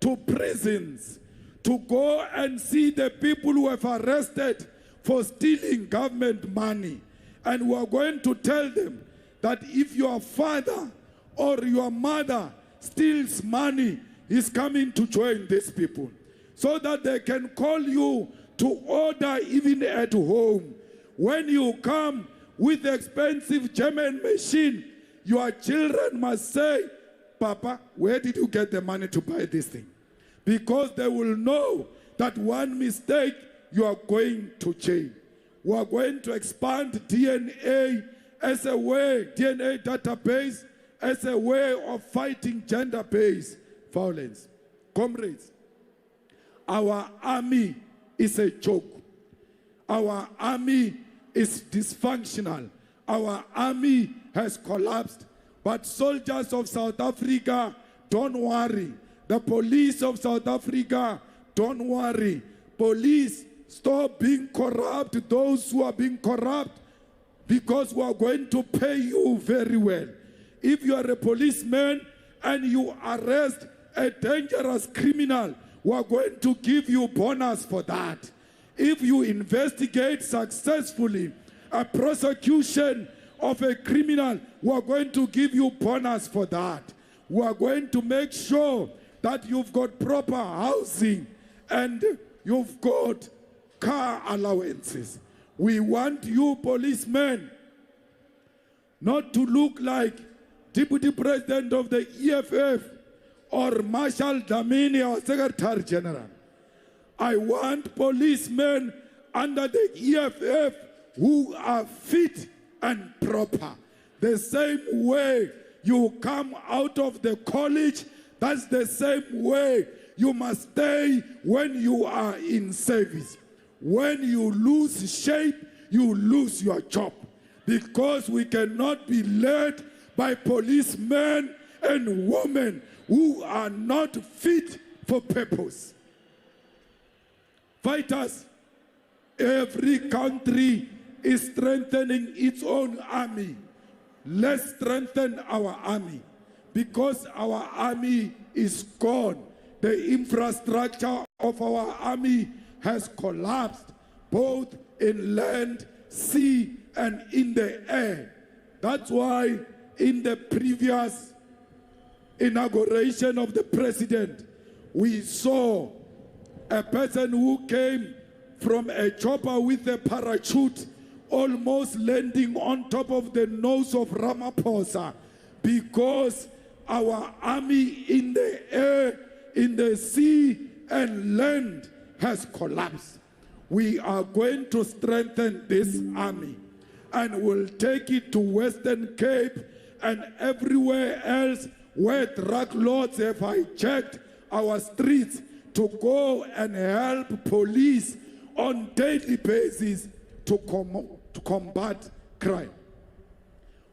to prisons to go and see the people who have arrested for stealing government money. And we are going to tell them that if your father or your mother steals money is coming to join these people so that they can call you to order even at home. When you come with the expensive German machine, your children must say, Papa, where did you get the money to buy this thing? Because they will know that one mistake, you are going to jail. We are going to expand DNA as a way, DNA database, as a way of fighting gender-based violence. Comrades, our army is a joke. Our army is dysfunctional. Our army has collapsed. But soldiers of South Africa, don't worry. The police of South Africa, don't worry. Police, stop being corrupt, those who are being corrupt, because we are going to pay you very well. If you are a policeman and you arrest a dangerous criminal, we are going to give you bonus for that. If you investigate successfully a prosecution of a criminal, we are going to give you bonus for that. We are going to make sure that you've got proper housing and you've got car allowances. We want you policemen not to look like Deputy President of the EFF or Marshal Dlamini or Secretary General. I want policemen under the EFF who are fit and proper. The same way you come out of the college, that's the same way you must stay when you are in service. When you lose shape, you lose your job. Because we cannot be led by policemen and women who are not fit for purpose. Fighters, every country is strengthening its own army. Let's strengthen our army, because our army is gone. The infrastructure of our army has collapsed, both in land, sea, and in the air. That's why in the previous inauguration of the president, we saw a person who came from a chopper with a parachute almost landing on top of the nose of Ramaphosa, because our army in the air, in the sea, and land has collapsed. We are going to strengthen this army and will take it to Western Cape and everywhere else where drug lords have hijacked our streets to go and help police on daily basis to combat crime.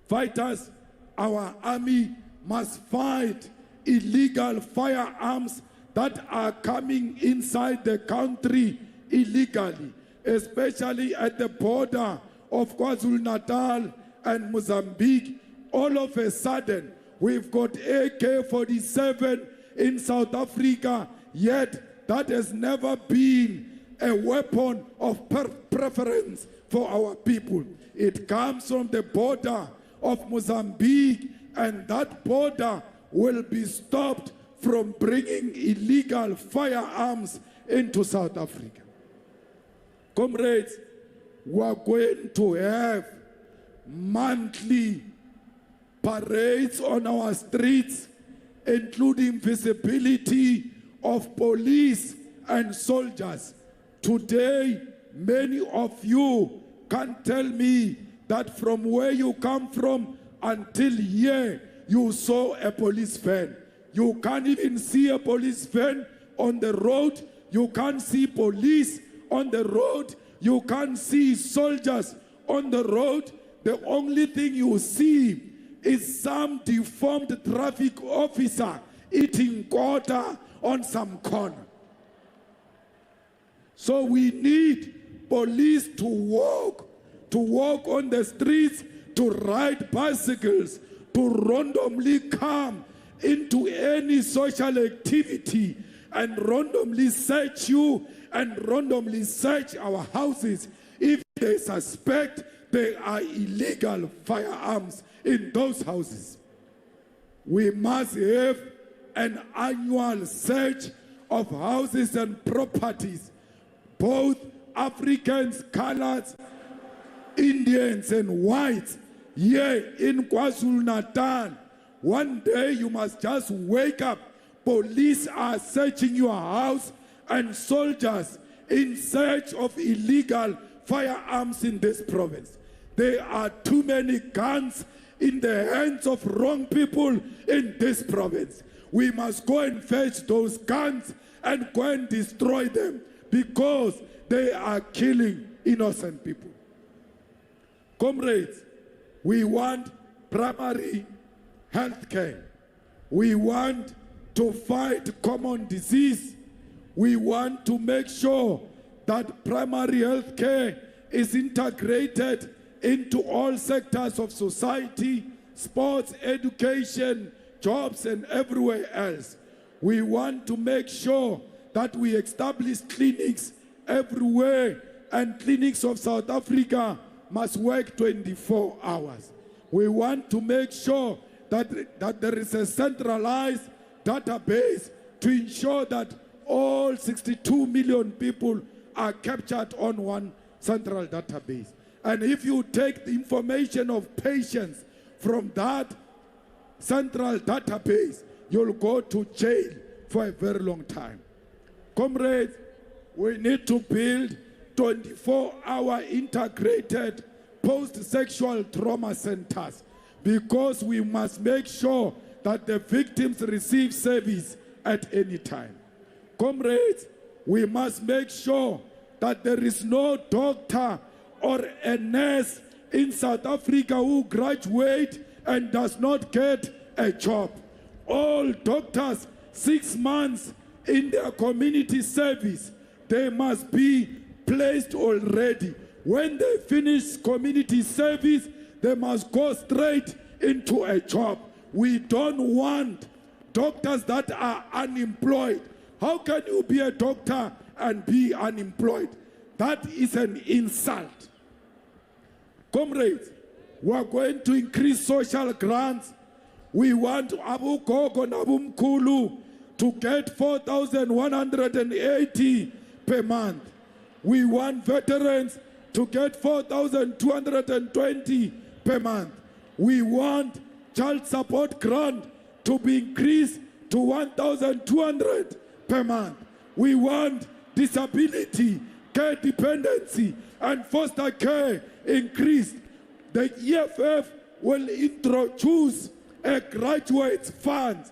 Fighters, our army must fight illegal firearms that are coming inside the country illegally, especially at the border of KwaZulu-Natal and Mozambique. All of a sudden, we've got AK-47 in South Africa, yet that has never been a weapon of preference for our people. It comes from the border of Mozambique, and that border will be stopped from bringing illegal firearms into South Africa. Comrades, we are going to have monthly parades on our streets, including visibility of police and soldiers. Today, many of you can't tell me that from where you come from until here, you saw a police van. You can't even see a police van on the road. You can't see police on the road. You can't see soldiers on the road. The only thing you see is some deformed traffic officer eating quarter on some corner. So we need police to walk on the streets, to ride bicycles, to randomly come into any social activity and randomly search you and randomly search our houses if they suspect there are illegal firearms in those houses. We must have an annual search of houses and properties, both Africans, coloreds, Indians and whites, here in KwaZulu-Natal. One day you must just wake up. Police are searching your house and soldiers in search of illegal firearms in this province. There are too many guns in the hands of wrong people in this province. We must go and fetch those guns and go and destroy them because they are killing innocent people. Comrades, we want primary health care. We want to fight common disease. We want to make sure that primary health care is integrated into all sectors of society, sports, education, jobs, and everywhere else. We want to make sure that we establish clinics everywhere, and clinics of South Africa must work 24 hours. We want to make sure that there is a centralized database to ensure that all 62 million people are captured on one central database. And if you take the information of patients from that central database, you'll go to jail for a very long time. Comrades, we need to build 24-hour integrated post-sexual trauma centers because we must make sure that the victims receive service at any time. Comrades, we must make sure that there is no doctor or a nurse in South Africa who graduates and does not get a job. All doctors, 6 months in their community service, they must be placed already. When they finish community service, they must go straight into a job. We don't want doctors that are unemployed. How can you be a doctor and be unemployed? That is an insult. Comrades, we are going to increase social grants. We want Abu Gogo and Abu Mkulu to get 4,180 per month. We want veterans to get 4,220 per month. We want child support grant to be increased to 1,200 per month. We want disability, care dependency, and foster care increased. The EFF will introduce a graduate fund.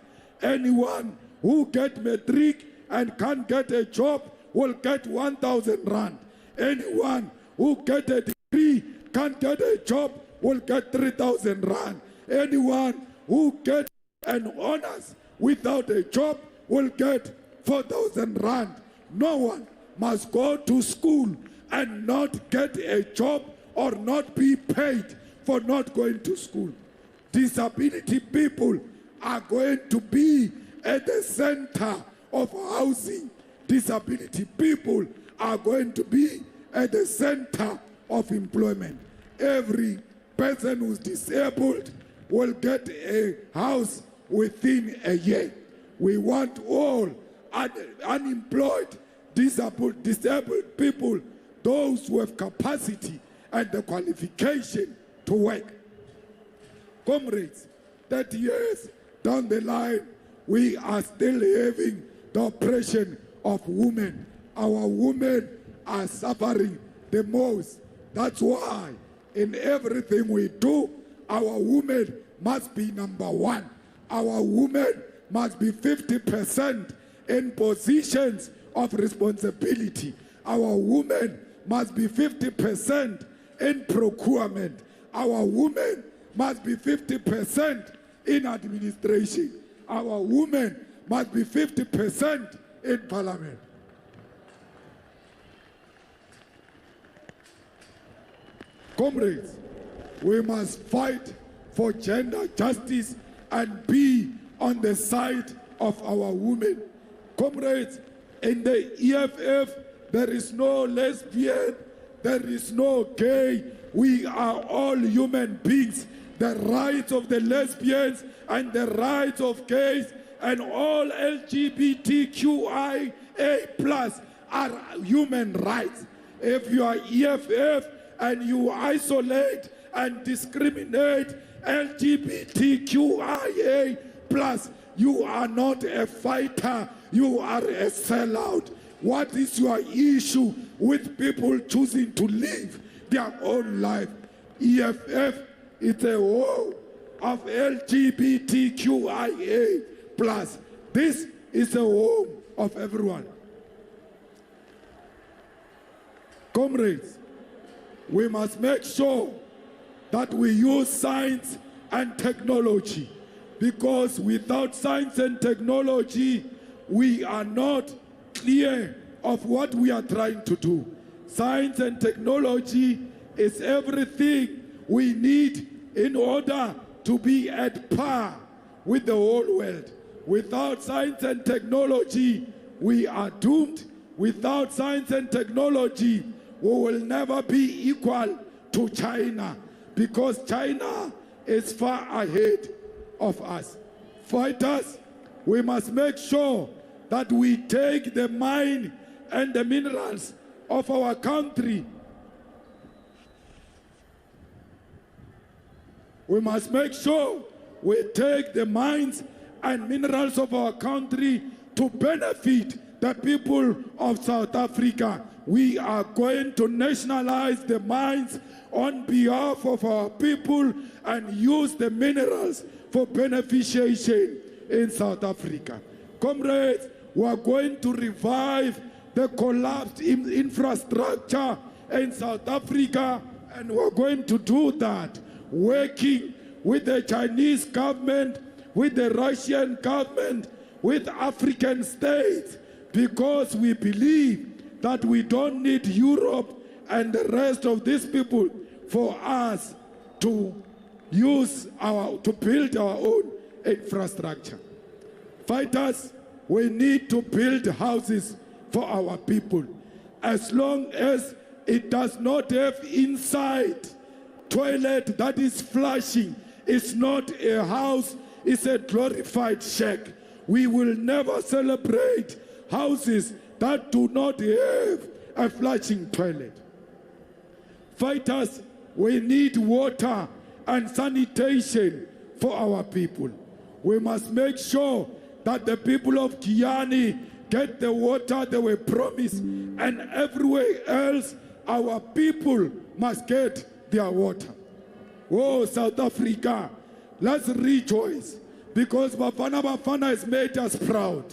Anyone who gets matric and can't get a job will get 1,000 rand. Anyone who gets a degree, can't get a job, will get 3,000 rand. Anyone who gets an honors without a job will get 4,000 rand. No one must go to school and not get a job or not be paid for not going to school. Disability people are going to be at the center of housing. Disability people are going to be at the center of employment. Every person who's disabled will get a house within a year. We want all unemployed, disabled people, those who have capacity and the qualification to work. Comrades, 30 years down the line, we are still having the oppression of women. Our women are suffering the most. That's why in everything we do, our women must be number one. Our women must be 50% in positions of responsibility. Our women must be 50% in procurement. Our women must be 50% in administration. Our women must be 50% in parliament. Comrades, we must fight for gender justice and be on the side of our women. Comrades, in the EFF, there is no lesbian, there is no gay. We are all human beings. The rights of the lesbians and the rights of gays and all LGBTQIA+ are human rights. If you are EFF and you isolate and discriminate LGBTQIA+, you are not a fighter, you are a sellout. What is your issue with people choosing to live their own life? EFF is a war of LGBTQIA+. This is a war of everyone. Comrades, we must make sure that we use science and technology, because without science and technology, we are not clear of what we are trying to do. Science and technology is everything we need in order to be at par with the whole world. Without science and technology, we are doomed. Without science and technology, we will never be equal to China, because China is far ahead of us. Fighters, we must make sure that we take the mine and the minerals of our country. We must make sure we take the mines and minerals of our country to benefit the people of South Africa. We are going to nationalize the mines on behalf of our people and use the minerals for beneficiation in South Africa. Comrades, we are going to revive the collapsed infrastructure in South Africa, and we are going to do that working with the Chinese government, with the Russian government, with African states, because we believe that we don't need Europe and the rest of these people for us to build our own infrastructure. Fighters, we need to build houses for our people. As long as it does not have inside toilet that is flushing, it's not a house, it's a glorified shack. We will never celebrate houses that do not have a flushing toilet. Fighters, we need water and sanitation for our people. We must make sure that the people of Kiani get the water they were promised, and everywhere else our people must get their water. Oh, South Africa, let's rejoice, because Bafana Bafana has made us proud.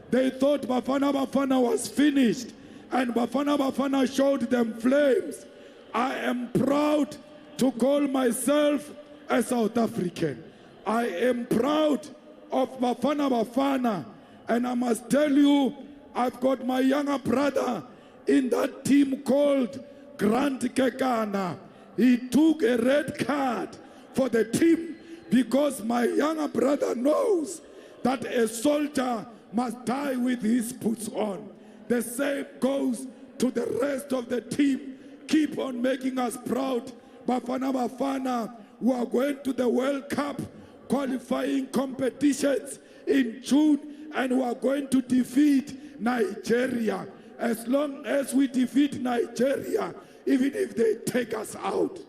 They thought Bafana Bafana was finished, and Bafana Bafana showed them flames. I am proud to call myself a South African. I am proud of Bafana Bafana, and I must tell you, I've got my younger brother in that team called Grant Kekana. He took a red card for the team because my younger brother knows that a soldier must die with his boots on. The same goes to the rest of the team. Keep on making us proud. Bafana Bafana, we are going to the World Cup qualifying competitions in June, and we are going to defeat Nigeria. As long as we defeat Nigeria, even if they take us out.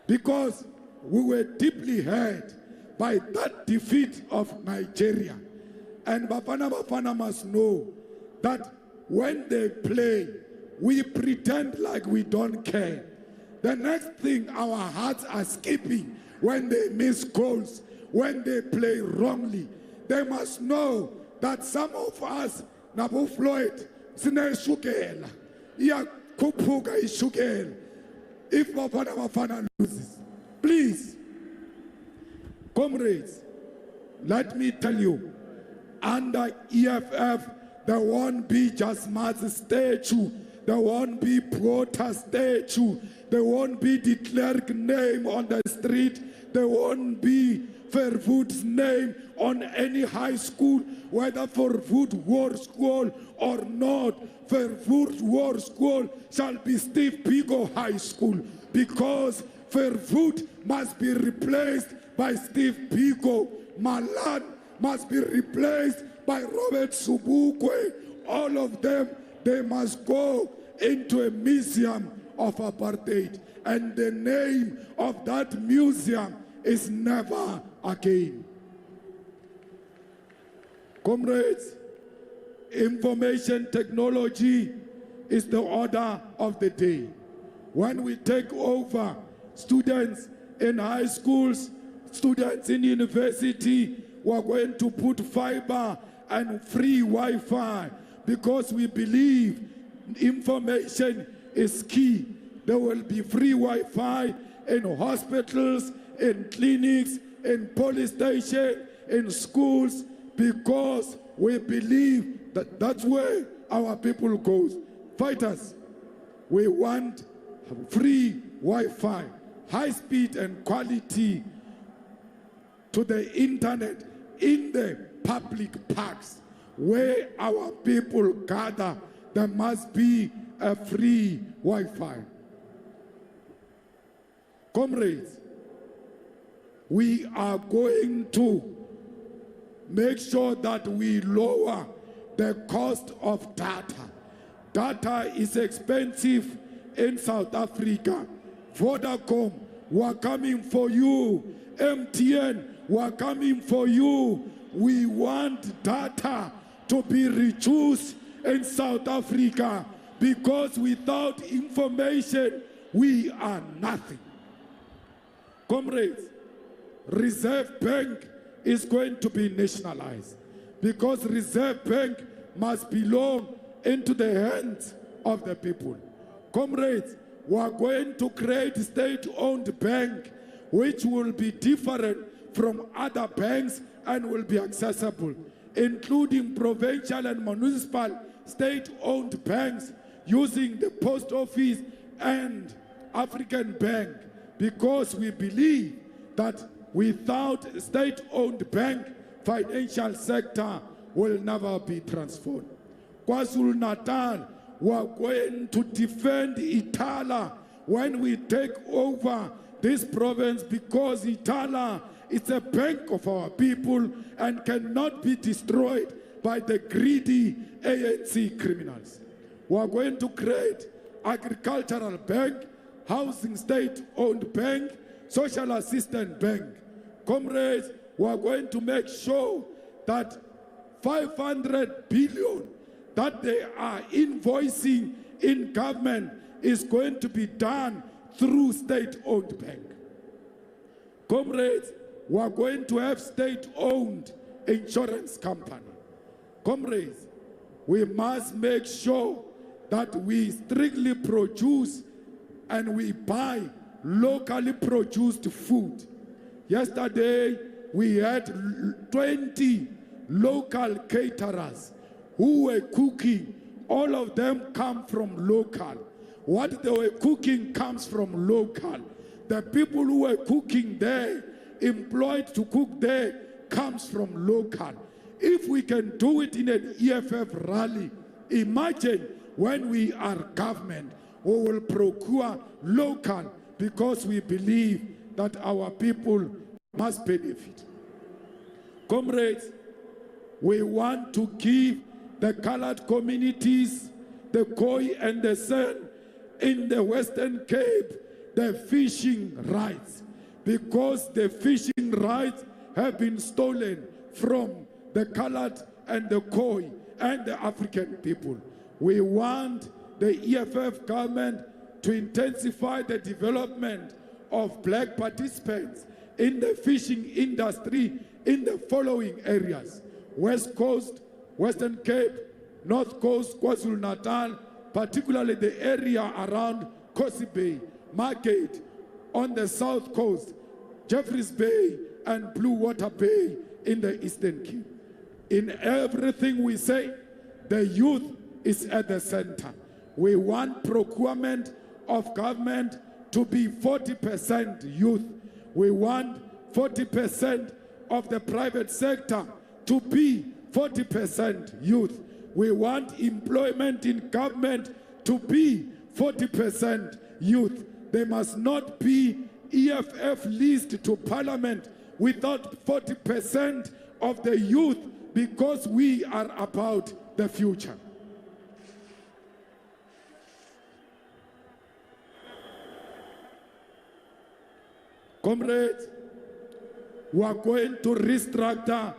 Because we were deeply hurt by that defeat of Nigeria. And Bafana Bafana must know that when they play, we pretend like we don't care. The next thing, our hearts are skipping when they miss goals, when they play wrongly. They must know that some of us, Nabu Floyd, Sine Shukela, Iya Kupuga Ishukela, if Bafana Bafana loses. Please, comrades, let me tell you, under EFF, there won't be just Ma's statue, there won't be Prota statue, there won't be de Klerk name on the street, there won't be Verwoerd's name on any high school, whether Verwoerd War School or not. Verwoerd War School shall be Steve Biko High School, because Verwoerd must be replaced by Steve Biko. Malan must be replaced by Robert Sobukwe. All of them, they must go into a museum of apartheid. And the name of that museum is Never Again. Comrades, information technology is the order of the day. When we take over, students in high schools, students in university, we're going to put fiber and free Wi-Fi because we believe information is key. There will be free Wi-Fi in hospitals, in clinics, in police stations, in schools, because we believe that that's where our people goes. Fighters, we want free Wi-Fi, high speed and quality to the internet in the public parks where our people gather. There must be a free Wi-Fi. Comrades, we are going to make sure that we lower the cost of data. Data is expensive in South Africa. Vodacom, we're coming for you. MTN, we're coming for you. We want data to be reduced in South Africa because without information, we are nothing. Comrades, Reserve Bank is going to be nationalized because Reserve Bank must belong into the hands of the people. Comrades, we are going to create a state-owned bank which will be different from other banks and will be accessible, including provincial and municipal state-owned banks using the post office and African Bank, because we believe that without a state-owned bank, financial sector will never be transformed. KwaZulu-Natal, we are going to defend Itala when we take over this province because Itala is a bank of our people and cannot be destroyed by the greedy ANC criminals. We are going to create agricultural bank, housing state-owned bank, social assistance bank. Comrades, we are going to make sure that 500 billion that they are invoicing in government is going to be done through state-owned bank. Comrades, we are going to have state-owned insurance company. Comrades, we must make sure that we strictly produce and we buy locally produced food. Yesterday, we had 20 local caterers who were cooking. All of them come from local. What they were cooking comes from local. The people who were cooking there, employed to cook there, comes from local. If we can do it in an EFF rally, imagine when we are government, we will procure local because we believe that our people must benefit. Comrades, we want to give the colored communities, the Khoi and the San in the Western Cape, the fishing rights, because the fishing rights have been stolen from the colored and the Khoi and the African people. We want the EFF government to intensify the development of black participants in the fishing industry in the following areas: West Coast, Western Cape, North Coast, KwaZulu-Natal, particularly the area around Kosi Bay, Margate, on the South Coast, Jeffreys Bay, and Blue Water Bay in the Eastern Cape. In everything we say, the youth is at the center. We want procurement of government to be 40% youth. We want 40% of the private sector to be 40% youth. We want employment in government to be 40% youth. There must not be EFF list to Parliament without 40% of the youth, because we are about the future. Comrades, we are going to restructure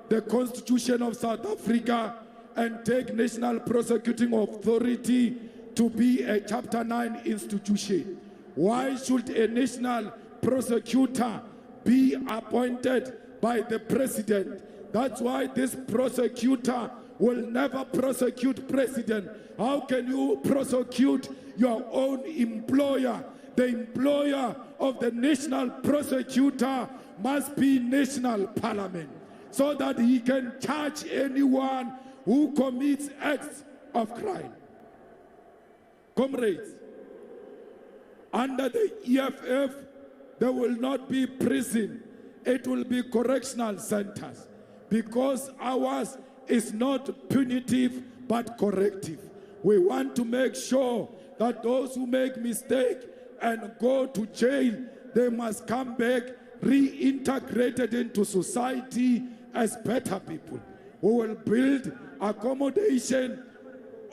the Constitution of South Africa and take National Prosecuting Authority to be a Chapter 9 institution. Why should a national prosecutor be appointed by the president? That's why this prosecutor will never prosecute president. How can you prosecute your own employer? The employer of the national prosecutor must be national parliament, so that he can charge anyone who commits acts of crime. Comrades, under the EFF, there will not be prison. It will be correctional centers, because ours is not punitive but corrective. We want to make sure that those who make mistakes and go to jail, they must come back reintegrated into society as better people. We will build accommodation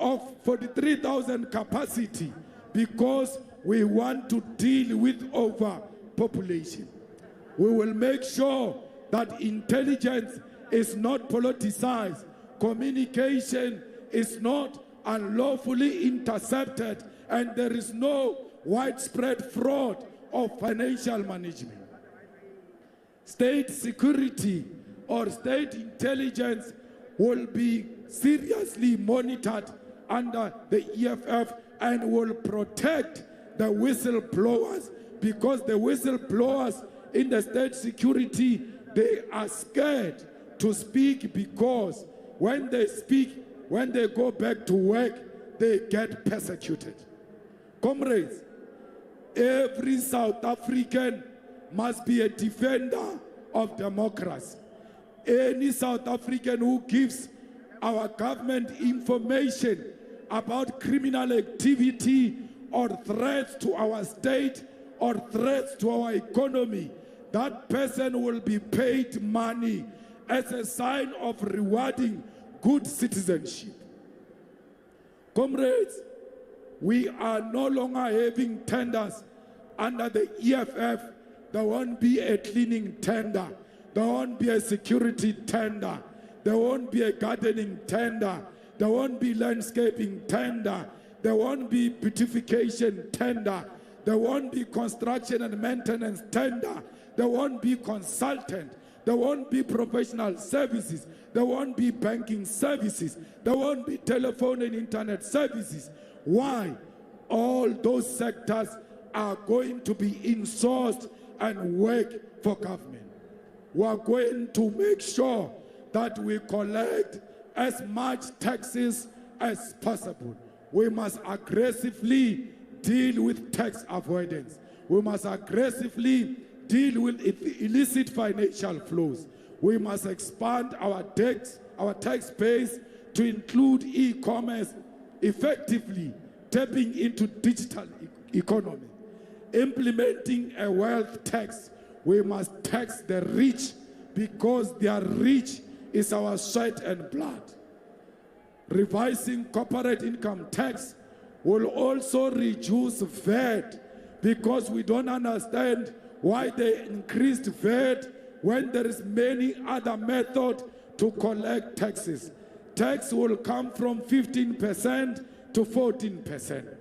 of 43,000 capacity, because we want to deal with overpopulation. We will make sure that intelligence is not politicized, communication is not unlawfully intercepted, and there is no widespread fraud of financial management. State security or state intelligence will be seriously monitored under the EFF and will protect the whistleblowers, because the whistleblowers in the state security, they are scared to speak, because when they speak, when they go back to work, they get persecuted. Comrades, every South African must be a defender of democracy. Any South African who gives our government information about criminal activity or threats to our state or threats to our economy, that person will be paid money as a sign of rewarding good citizenship. Comrades, we are no longer having tenders under the EFF. There won't be a cleaning tender. There won't be a security tender. There won't be a gardening tender. There won't be landscaping tender. There won't be beautification tender. There won't be construction and maintenance tender. There won't be consultant. There won't be professional services. There won't be banking services. There won't be telephone and internet services. Why? All those sectors are going to be insourced and work for government. We are going to make sure that we collect as much taxes as possible. We must aggressively deal with tax avoidance. We must aggressively deal with illicit financial flows. We must expand our tax base to include e-commerce, effectively tapping into digital economy. Implementing a wealth tax, we must tax the rich, because their rich is our sweat and blood. Revising corporate income tax will also reduce VAT, because we don't understand why they increased VAT when there is many other methods to collect taxes. Tax will come from 15% to 14%.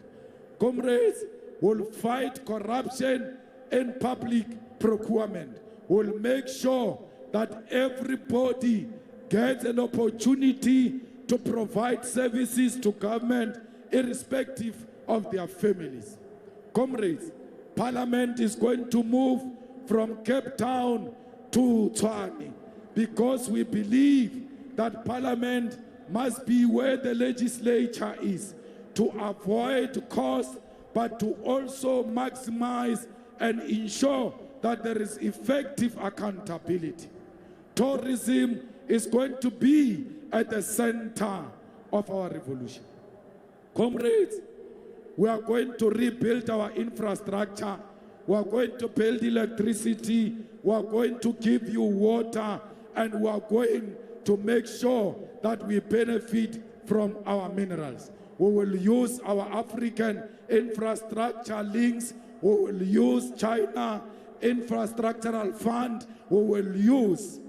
Comrades, will fight corruption in public procurement. Will make sure that everybody gets an opportunity to provide services to government irrespective of their families. Comrades, Parliament is going to move from Cape Town to Tshwane, because we believe that Parliament must be where the legislature is, to avoid costs, but to also maximize and ensure that there is effective accountability. Tourism is going to be at the center of our revolution. Comrades, we are going to rebuild our infrastructure. we are going to build electricity, we are going to give you water, and we are going to make sure that we benefit from our minerals. We will use our African infrastructure links, we will use China infrastructural fund, we will use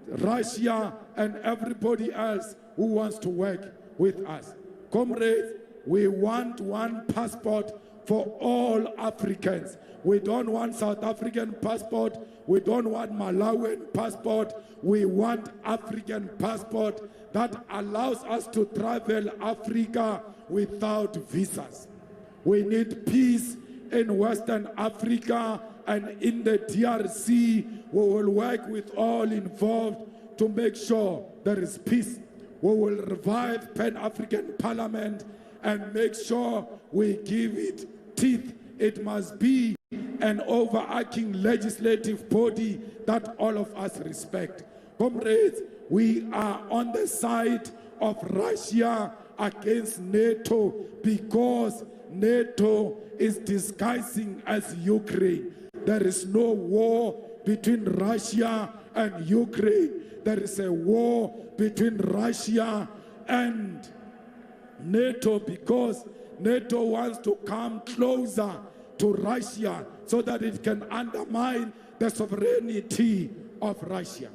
Russia and everybody else who wants to work with us. Comrades, we want one passport for all Africans. We don't want South African passport, we don't want Malawian passport, we want African passport that allows us to travel Africa without visas. We need peace in Western Africa, and in the DRC, we will work with all involved to make sure there is peace. We will revive Pan-African Parliament and make sure we give it teeth. It must be an overarching legislative body that all of us respect. Comrades, we are on the side of Russia against NATO because NATO is disguising as Ukraine. There is no war between Russia and Ukraine. There is a war between Russia and NATO because NATO wants to come closer to Russia so that it can undermine the sovereignty of Russia.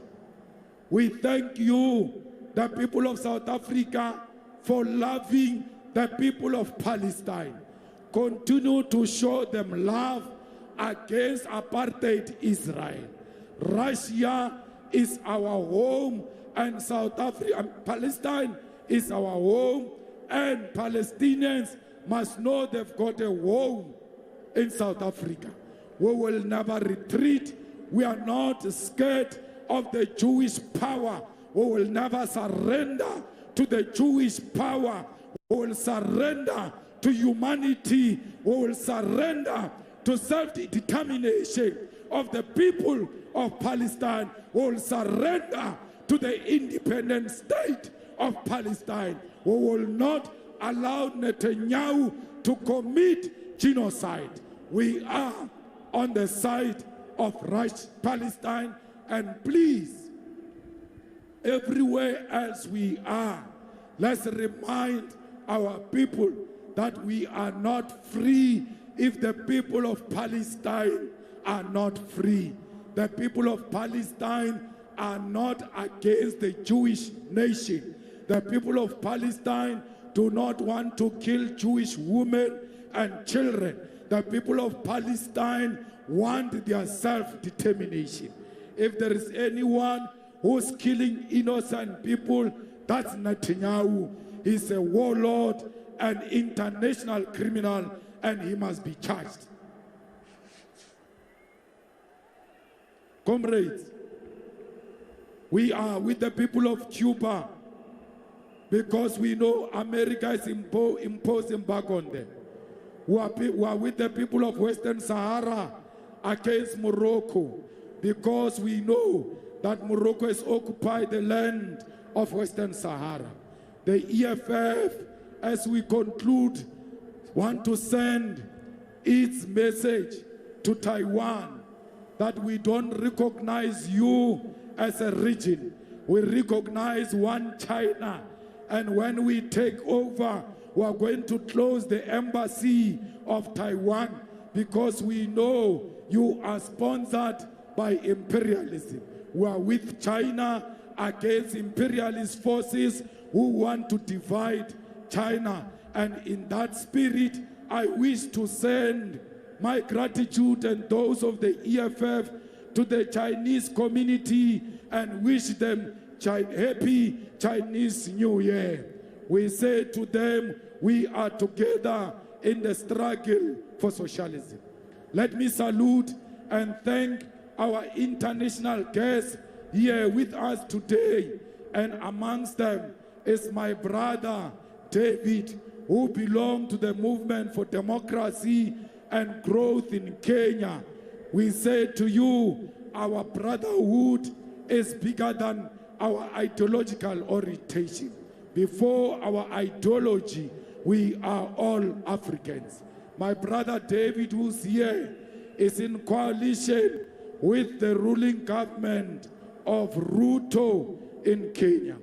We thank you, the people of South Africa, for loving the people of Palestine. Continue to show them love against apartheid Israel. Russia is our home, and Palestine is our home, and Palestinians must know they've got a home in South Africa. We will never retreat. We are not scared of the Jewish power. We will never surrender to the Jewish power. We will surrender to humanity. We will surrender to self-determination of the people of Palestine. We will surrender to the independent state of Palestine. We will not allow Netanyahu to commit genocide. We are on the side of Palestine, and please, everywhere else we are, let's remind our people that we are not free if the people of Palestine are not free. The people of Palestine are not against the Jewish nation. The people of Palestine do not want to kill Jewish women and children. The people of Palestine want their self-determination. If there is anyone who's killing innocent people, that's Netanyahu. He's a warlord, an international criminal, and he must be charged. Comrades, we are with the people of Cuba because we know America is imposing back on them. We are with the people of Western Sahara against Morocco because we know that Morocco has occupied the land of Western Sahara. The EFF, as we conclude, want to send its message to Taiwan that we don't recognize you as a region. We recognize one China. And when we take over, we are going to close the embassy of Taiwan because we know you are sponsored by imperialism. We are with China against imperialist forces who want to divide China. And in that spirit, I wish to send my gratitude and those of the EFF to the Chinese community and wish them happy Chinese New Year. We say to them, we are together in the struggle for socialism. Let me salute and thank our international guests here with us today. And amongst them is my brother, David, who belongs to the Movement for Democracy and Growth in Kenya. We say to you, our brotherhood is bigger than our ideological orientation. Before our ideology, we are all Africans. My brother David, who's here, is in coalition with the ruling government of Ruto in Kenya.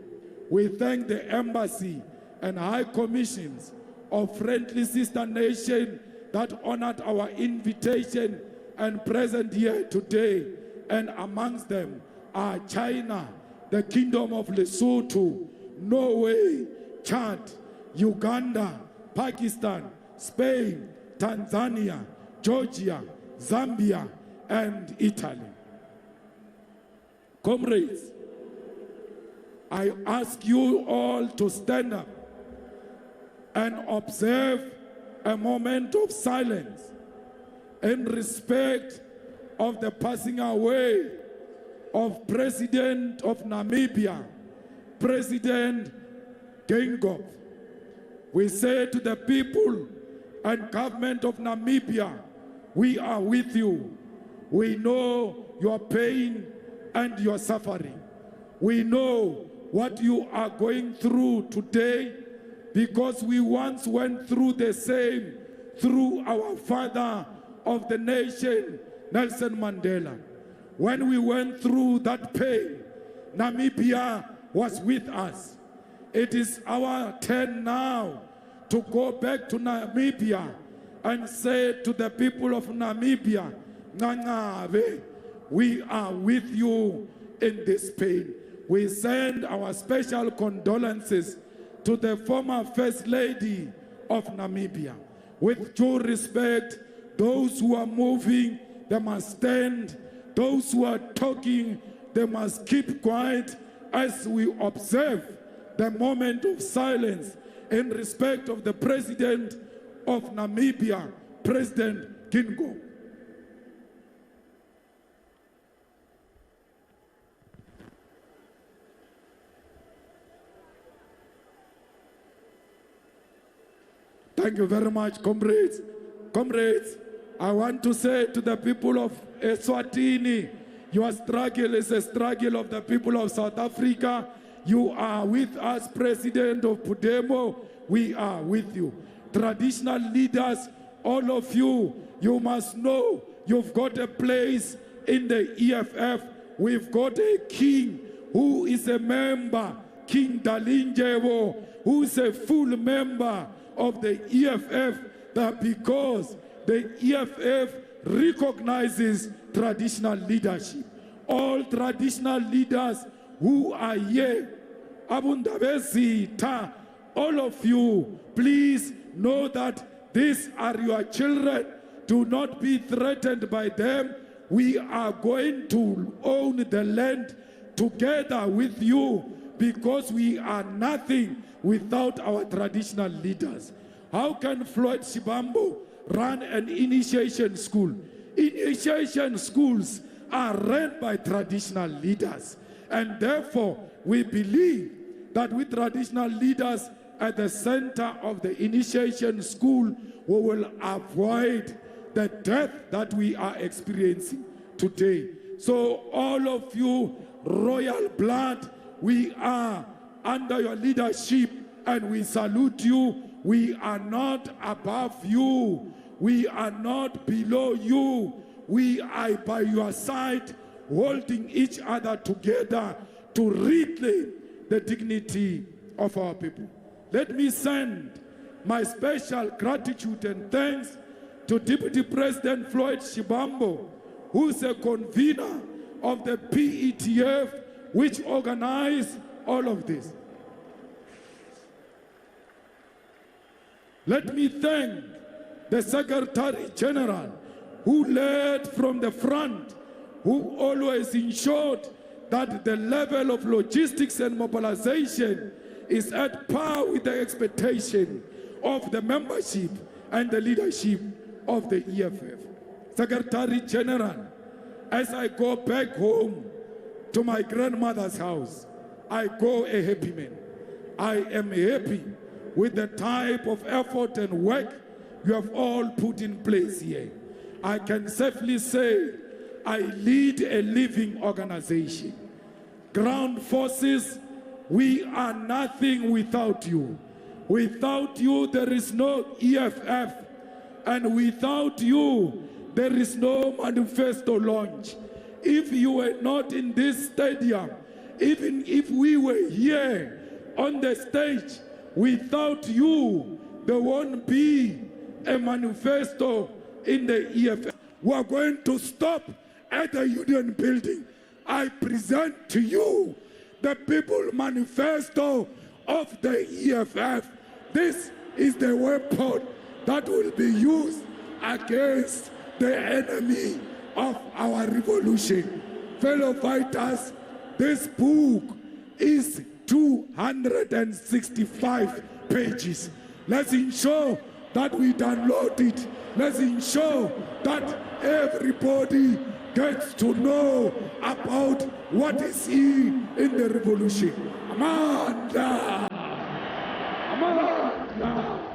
We thank the embassy and high commissions of friendly sister nation that honored our invitation and present here today. And amongst them are China, the Kingdom of Lesotho, Norway, Chad, Uganda, Pakistan, Spain, Tanzania, Georgia, Zambia, and Italy. Comrades, I ask you all to stand up and observe a moment of silence in respect of the passing away of President of Namibia, President Geingob. We say to the people and government of Namibia, we are with you. We know your pain and your suffering. We know what you are going through today, because we once went through the same through our father of the nation, Nelson Mandela. When we went through that pain, Namibia was with us. It is our turn now to go back to Namibia and say to the people of Namibia, Ngangabe, we are with you in this pain. We send our special condolences to the former First Lady of Namibia. With due respect, those who are moving, they must stand. Those who are talking, they must keep quiet as we observe the moment of silence in respect of the President of Namibia, President Geingob. Thank you very much, comrades. Comrades, I want to say to the people of Eswatini, your struggle is a struggle of the people of South Africa. You are with us, President of Pudemo. We are with you. Traditional leaders, all of you, you must know you've got a place in the EFF. We've got a king who is a member, King Dalinjewo, who is a full member of the EFF, that because the EFF recognizes traditional leadership. All traditional leaders who are here, Abundabezita, all of you, please know that these are your children. Do not be threatened by them. We are going to own the land together with you, because we are nothing without our traditional leaders. How can Floyd Shibambo run an initiation school? Initiation schools are run by traditional leaders. And therefore, we believe that with traditional leaders at the center of the initiation school, we will avoid the death that we are experiencing today. So all of you, royal blood, we are under your leadership and we salute you. We are not above you. We are not below you. We are by your side, holding each other together to reclaim the dignity of our people. Let me send my special gratitude and thanks to Deputy President Floyd Shibambo, who is a convener of the PETF, which organized all of this. Let me thank the Secretary General, who led from the front, who always ensured that the level of logistics and mobilization is at par with the expectation of the membership and the leadership of the EFF. Secretary General, as I go back home to my grandmother's house, I go a happy man. I am happy with the type of effort and work you have all put in place here. I can safely say I lead a living organization. Ground forces, we are nothing without you. Without you, there is no EFF. And without you, there is no manifesto launch. If you were not in this stadium, even if we were here on the stage, without you, there won't be a manifesto in the EFF. We are going to stop at the Union Building. I present to you the People Manifesto of the EFF. This is the weapon that will be used against the enemy of our revolution. Fellow fighters, this book is 265 pages. Let's ensure that we download it. Let's ensure that everybody gets to know about what is in the revolution. Amanda! Amanda!